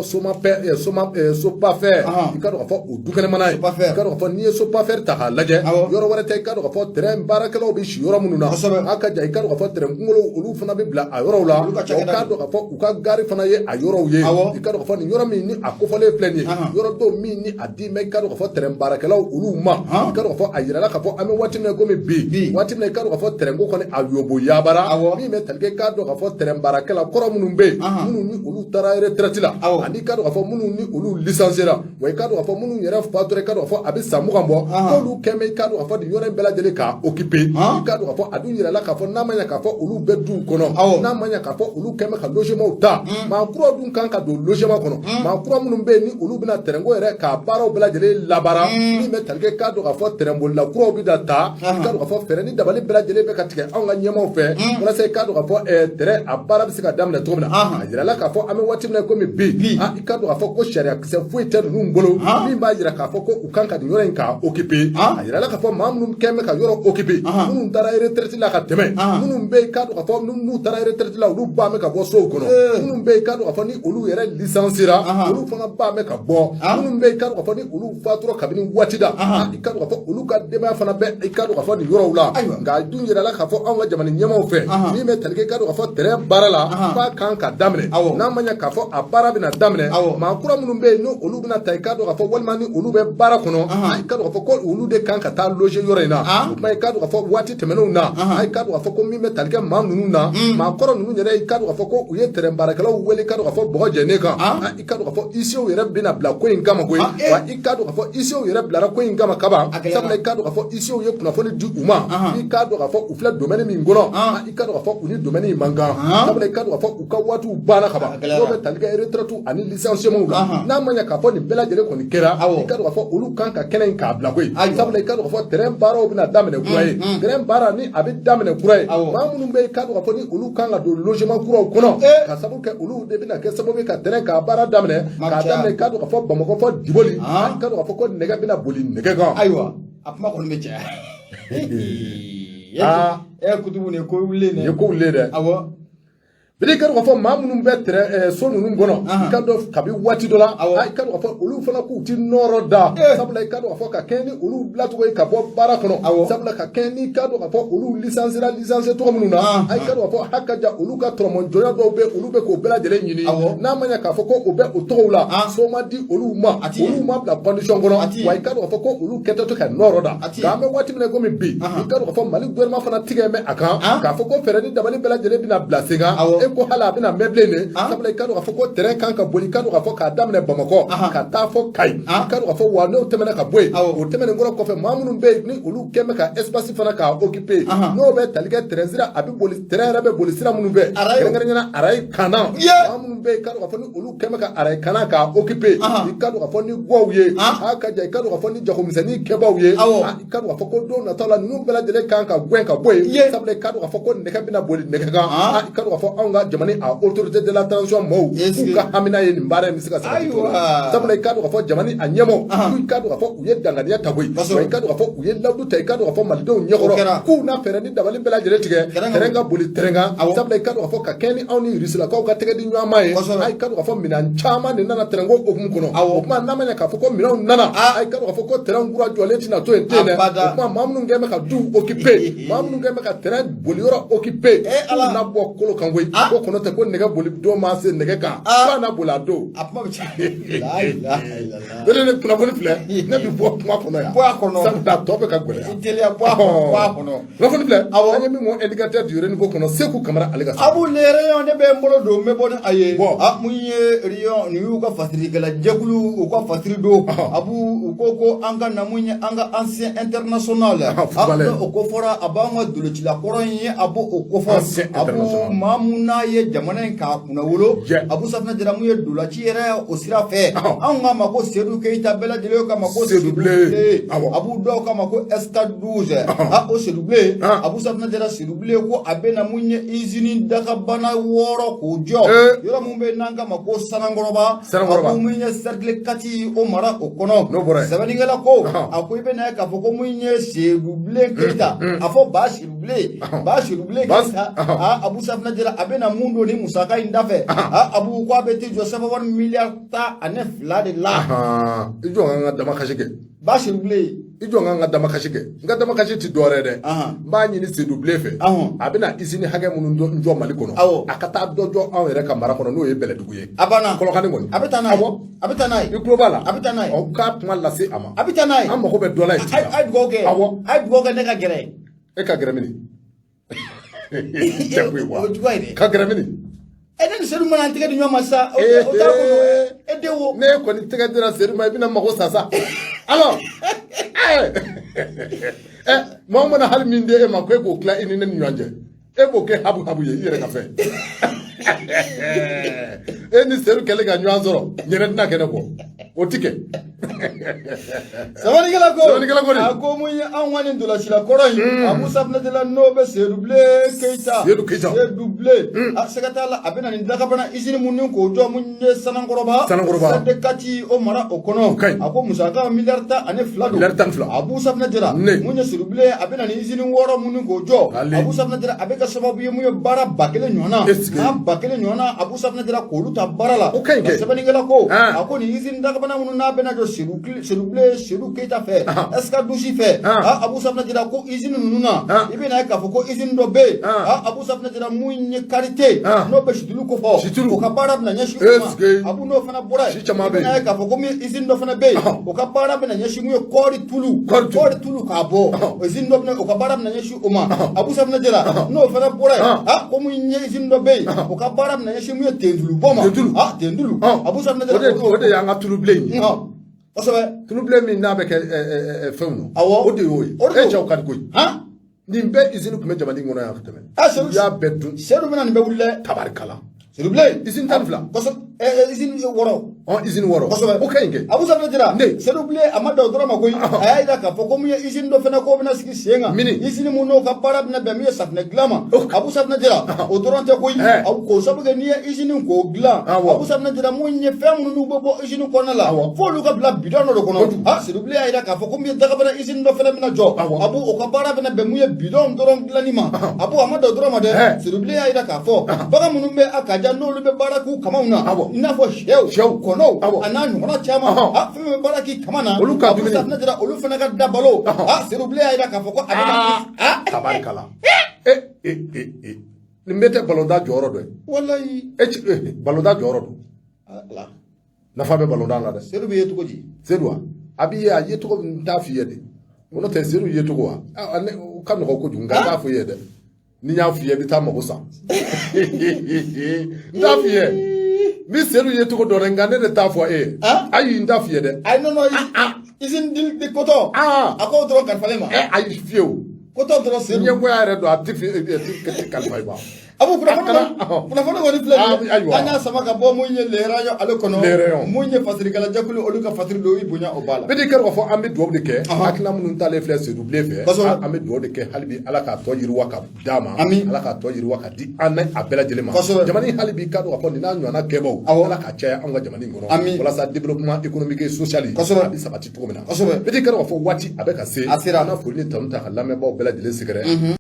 Sopafɛr i ka dɔn k'a fɔ o du kɛnɛ mana ye i ka dɔn k'a fɔ n'i ye Sopafɛr ta k'a lajɛ yɔrɔ wɛrɛ tɛ i ka dɔn k'a fɔ terrain baarakɛlaw bɛ si yɔrɔ minnu na a ka jan i ka dɔn k'a fɔ terrain kunkolo olu fana bɛ bila a yɔrɔw la wa i ka dɔn k'a fɔ u ka gare fana ye a yɔrɔw ye i ka dɔn k'a fɔ nin yɔrɔ min ni a kofɔlen filɛ yɔrɔ dɔw min ni a di mɛ i ka dɔn k'a fɔ terrain baarakɛlaw olu ma i ka dɔn k'a fɔ a yirala k'a fɔ an bɛ waati min na komi bi waati min na i ka dɔn k'a fɔ terrain ko kɔni a yobo yabara min bɛ tali kɛ i ka dɔn k'a fɔ terrain baarakɛla kɔrɔ minnu bɛ yen minnu ni olu taara retraite la ani i ka dɔn k'a fɔ minnu ni olu licenciera wa i ka dɔn k'a fɔ minnu yɛrɛ fatura i ka dɔn k'a fɔ a bɛ san 20 bɔ k'olu kɛmɛ i ka dɔn k'a fɔ nin yɔrɔ in bɛɛ lajɛlen k'a occuper i ka dɔn k'a fɔ a dun yirala k'a fɔ n'a ma ɲɛ k'a fɔ olu bɛ duw kɔnɔ n'a ma ɲɛ k'a fɔ olu kɛmɛ ka logement ta maa kuraw dun kan ka don logement kɔnɔ maa kura minnu bɛ yen ni olu bɛna terrain ko yɛrɛ k'a baaraw bɛɛ lajɛlen labara min bɛ tali kɛ i ka dɔn k'a fɔ terrain bolila kuraw bɛ da ta i ka dɔn k'a fɔ fɛɛrɛ ni dabali bɛɛ lajɛlen bɛ ka tigɛ anw ka ɲɛmaaw fɛ walasa i ka dɔn k'a fɔ terrain a baara bɛ se ka daminɛ cogo min na a yirala k'a fɔ an bɛ waati min na komi bi i ka dɔn k'a fɔ ko sariya kisɛ foyi tɛ ninnu bolo min b'a yira k'a fɔ ko u kan ka nin yɔrɔ in k'a occuper a yirala k'a fɔ maa minnu kɛn bɛ ka yɔrɔ occuper minnu taara retraite la ka tɛmɛ minnu bɛ i ka dɔn k'a fɔ n'u taara retraite la olu ba mɛ ka bɔ sow kɔnɔ minnu bɛ i ka dɔn k'a fɔ ni olu yɛrɛ licenciera olu fana ba mɛ ka bɔ minnu bɛ i ka dɔn k'a fɔ ni olu fatura kabini waati da i ka dɔn k'a fɔ olu ka denbaya fana bɛ i ka dɔn k'a fɔ nin yɔrɔw la nka a dun yirala k'a fɔ anw ka jamana ɲɛmaaw fɛ min bɛ tali kɛ i ka dɔn k'a fɔ terrain baara la f'a kan ka daminɛ n'a ma ɲɛ k'a fɔ a baara bɛna daminɛ maa kura minnu bɛ yen ni olu bɛna ta i ka dɔn k'a fɔ walima ni olu bɛ baara kɔnɔ i ka dɔn k'a fɔ ko olu de kan ka taa loger yɔrɔ in na o tuma i ka dɔn k'a fɔ waati tɛmɛnenw na i ka dɔn k'a fɔ ko min bɛ tali kɛ maa ninnu na maa kɔrɔ ninnu yɛrɛ i ka dɔn k'a fɔ ko u ye terrain baarakɛlaw wele i ka dɔn k'a fɔ bɔgɔ jɛnen kan i ka dɔn k'a fɔ fɔ isiw yɛrɛ bɛna bila ko in kama koyi wa i k'a dɔn k'a fɔ isiw yɛrɛ bilara ko in kama kaban sabula i k'a dɔn k'a fɔ isiw ye kunnafoni di u ma i k'a dɔn k'a fɔ u filɛ domaine min kɔnɔ i k'a dɔn k'a fɔ u ni domaine in man kan sabula i k'a dɔn k'a fɔ u ka waatiw banna kaban dɔw bɛ tali kɛ retraite ani licenciement la n'a ma ɲɛ k'a fɔ nin bɛɛ lajɛlen kɔni kɛra i k'a dɔn k'a fɔ olu kan ka kɛnɛ in k'a bila koyi sabula i k'a dɔn k'a fɔ terrain baaraw bɛna daminɛ kura ye terrain baara ni a bɛ daminɛ kura ye maa minnu bɛ i k'a dɔn k'a fɔ ni olu kan ka don logement kuraw kɔnɔ ka sababu kɛ olu de bɛna kɛ sababu ye ka terrain k'a baara daminɛ k'a daminɛ i k'a dɔn k'a fɔ Bamakɔ fɔ Diboli i k'a dɔn k'a fɔ ko nɛgɛ bɛna boli nɛgɛ kan ayiwa a kuma kɔni bɛ caya kutubu nin ko wulilen dɛ nin ye ko wulilen dɛ awɔ bidi i ka dɔn k'a fɔ maa minnu bɛ so ninnu kɔnɔ i ka dɔn kabi waati dɔ la i ka dɔn k'a fɔ olu fana k'u ti nɔrɔ da sabula i ka dɔn k'a fɔ ka kɛɲɛ ni olu bilacogo ye ka bɔ baara kɔnɔ sabula ka kɛɲɛ ni ka dɔn k'a fɔ olu licencié tɔgɔ minnu na i ka dɔn k'a fɔ hakaja olu ka tɔrɔmɔjɔnya dɔw bɛ olu bɛ k'o bɛɛ lajɛlen ɲini n'a ma ɲɛ k'a fɔ ko o bɛ o tɔgɔw la so ma di olu ma olu ma bila condition kɔnɔ wa i ka dɔn k'a fɔ ko olu kɛtɔ to ka nɔrɔ da k'an bɛ waati min na komi bi i ka dɔn k'a fɔ Mali gouvernement fana tigɛ bɛ a kan k'a fɔ ko fɛɛrɛ ni dabali bɛɛ lajɛlen bɛna bila sen kan e ko hali a bɛna bilen de sabula i ka dɔn k'a fɔ ko terrain kan ka boli i ka dɔn k'a fɔ k'a daminɛ Bamakɔ ka taa fɔ Kayi i ka dɔn k'a fɔ wa n'o tɛmɛna ka bɔ yen o tɛmɛnen kɔfɛ maa minnu bɛ yen ni olu kɛn bɛ ka espace fana k'a occuper n'o bɛ tali kɛ terrain sira a bɛ boli terrain yɛrɛ bɛ boli sira minnu fɛ kɛrɛnkɛrɛnnenya arayi kana maa minnu bɛ yen i ka dɔn k'a fɔ ni olu kɛn bɛ ka arayi kana k'a occuper i ka dɔn k'a fɔ ni guwaw ye a ka jan i ka dɔn k'a fɔ ni jagomisɛnnin kɛbaaw ye i ka dɔn k'a fɔ ko don nataw la ninnu bɛɛ lajɛlen kan ka gɛn ka bɔ yen sabula i ka dɔn k'a fɔ ko nɛgɛ bɛna boli nɛgɛ kan i ka dɔn k'a fɔ anw ka jamana a autorité de la transition maaw k'u ka hamina ye nin baara in bɛ se ka sabati sabula i ka dɔn k'a fɔ jamana a ɲɛmɔgɔ i ka dɔn k'a fɔ u ye danganiya ta koyi wa i ka dɔn k'a fɔ u ye lawudu ta i ka dɔn k'a fɔ malidenw ɲɛkɔrɔ k'u n'a fɛɛrɛ ni dabali bɛɛ lajɛlen tigɛ terrain ka boli terrain kan sabula i ka dɔn k'a fɔ ka kɛɲɛ ni anw ni Rusilakaw ka tɛgɛ di ɲɔgɔn ma ye i ka dɔn k'a fɔ minɛn caman de nana terrain ko hukumu kɔnɔ o kuma n'a ma ɲɛ k'a fɔ ko minɛnw nana i ka dɔn k'a fɔ ko terrain kura jɔlen tɛna to yen ten dɛ o kuma maa minnu kɛn bɛ ka du occuper maa minnu kɛn bɛ ka terrain boli yɔrɔ occuper k'u n'a bɔ kolo kan koyi ko kɔnɔ tɛ ko nɛgɛ boli don ma se nɛgɛ kan fo n'a boli a don ne kunnafoni filɛ ne bɛ bɔ kuma kɔnɔ yan sabula tɔ bɛ ka gɛlɛya kunnafoni filɛ an ye min fɔ indicateur du renouveau kɔnɔ Seku Kamara ale ka abu le rayon ne bɛ n bolo don n bɛ bɔ ni a ye mun ye rayon nin y'u ka fasirikɛla jɛkulu u ka fasiri don abu u ko an ka na mun ye an ka ancien international o ko fɔra a b'an ka dolocila kɔrɔ in ye abu o ko fɔ abu maa mun n'a ye jamana in k'a kunna wolo abu Safinɛ Jara mun ye dolaci yɛrɛ o sira fɛ anw k'a ma ko Seydou Keita bɛɛ lajɛlen k'a ma ko Seydou Blé abu dɔw k'a ma ko SK12 o Seydou Blé abu Safinɛ Jara Seydou Blé ko a bɛ na mun ye usine dagabana 6 k'o jɔ yɔrɔ mun bɛ n'an k'a ma ko Sanankɔrɔba abu mun ye cercle 4 o mara o kɔnɔ sɛbɛnnikɛla ko a ko i bɛ na ye k'a fɔ ko mun ye Seydou Blé Keita a fɔ ba Seydou Blé Keita abu Safinɛ Jara a bɛ na mun don ni musaka in da fɛ abu ko a bɛ t'i jɔ 7 miliyari 12 de la i jɔ an ka dama kasi kɛ ba Seydou Blé i jɔ an ka dama kasi kɛ n ka dama kasi ti dɔwɛrɛ dɛ n b'a ɲini Seydou Blé fɛ a bɛna usine hakɛ minnu jɔ Mali kɔnɔ a ka taa dɔ jɔ anw yɛrɛ ka mara kɔnɔ n'o ye Bɛlɛdugu ye a banna Kɔlɔkani kɔni a bɛ taa n'a ye i tulo b'a la a bɛ taa n'a ye k'a kuma lase a ma a bɛ taa n'a ye an mago bɛ dɔ la ye a ye dugawu kɛ ne ka gɛrɛ e ka gɛrɛ mini tɛ koyi wa o juguya ye dɛ ka gɛrɛ mini ne ni Seydou mana tɛgɛ di ɲɔgɔn ma sa o t'a kɔnɔ e den wo ne kɔni tɛgɛ dira Seydou ma i bɛna mago sa sa alors maa mana hali min di e ma ko e k'o tila i ni ne ni ɲɔgɔn cɛ e b'o kɛ habu ye i yɛrɛ ka fɛn e ni Seydou kɛlen ka ɲɔgɔn sɔrɔ ɲɛnɛ tɛna kɛ ne kɔ o ti kɛ sabanikɛla ko a ko mun ye anw ka nin dolacila kɔrɔ in abu Safinɛ Jara n'o bɛ Seydou Blé Keita Seydou Blé a sɛgɛ t'a la a bɛ na nin dagabana usine mun ni k'o jɔ mun ye Sanankɔrɔba sɛnde kati o mara o kɔnɔ a ko musaka miliyari 12 don abu Safinɛ Jara mun ye Seydou Blé a bɛ na nin usine 6 mun ni k'o jɔ abu Safinɛ Jara a bɛ kɛ sababu ye mun ye baara 1000 ɲɔgɔnna 1000 ɲɔgɔnna abu Safinɛ Jara k'olu ta baara la sɛbɛnnikɛla ko a ko nin usine dagabana minnu n'a bɛ na jɔ Serou Keita fait Escadouchi fait Abou Safna dira ko usine nununa ibina ka fo ko usine do be Abou Safna dira muñe karité no be shitulu ko fo ko ka para na nyashi Abou no fana bora ibina ka fo ko mi usine do fana be ko ka para na nyashi mu kori tulu ka bo usine do o ka para na nyashi uma Abou Safna dira no fana bora ko muñe usine do be ko ka para na nyashi mu tendulu boma tendulu Abou Safna dira o de yanga tulu blame tulu blame na be ke fewno o de yoy e chaw kan koy nimbe izinu kuma jamani ngona ya fatame ya bedun seru mena nimbe wulle tabarkala seru blame izin tanfla izin woro izin woro o kayenge Abou Safna dira seru blame amada odora makoy ayida ka foko mu izin do fena ko bena siki senga izin mu no ka para bena be mi safna glama Abou Safna dira odora te koy aw ko sabuge ni izin ko gla Abou Safna dira mu nye femu nu bobo izin ko na la fo lu ka bla bidon do kono seru blame ayida ka foko mu daga bena izin do fena bena jo Abou o ka para bena be mu bidon doron glanima Abou amada odora ma de seru blame ayida ka fo baga mu be akaja no lu be baraku kamauna ina fo shew kono ananu ona chama feme baraki kamana Abou Safna dira olu fana ka dabalo seru blame ayida ka fo ko tabarkala nimbete baloda joro do wallahi baloda joro do la na fabe baloda la de seru be yetugo ji sedwa abi ya yetugo ndafi yede wono te seru yetugo wa kan ko ko junga ta fu yede ni nya fu yede ta mabusa ndafi ye mi seru yetugo do rengane de ta fu ayi ndafi yede I don't know isin dil de koto ako dro kan falema ayi fieu koto dro seru nyengo ya redo atifi kan faiba Abou kuna fana woni fleur anya sama ka bo munye lerayo alokono munye fasiri kala jakulu oluka fasiri do ibunya obala bedi kero fo ambe do de ke akna mun tale fleur se double fe ambe do de ke halbi alaka to yiru waka dama alaka to yiru waka di anay abela jelema jamani halbi ka do fo ni na nyona kebo alaka cha anga jamani ngono wala sa développement économique et social bi sabati to mina bedi kero fo wati abeka se na fo ni tamta halame bo bela jele sigare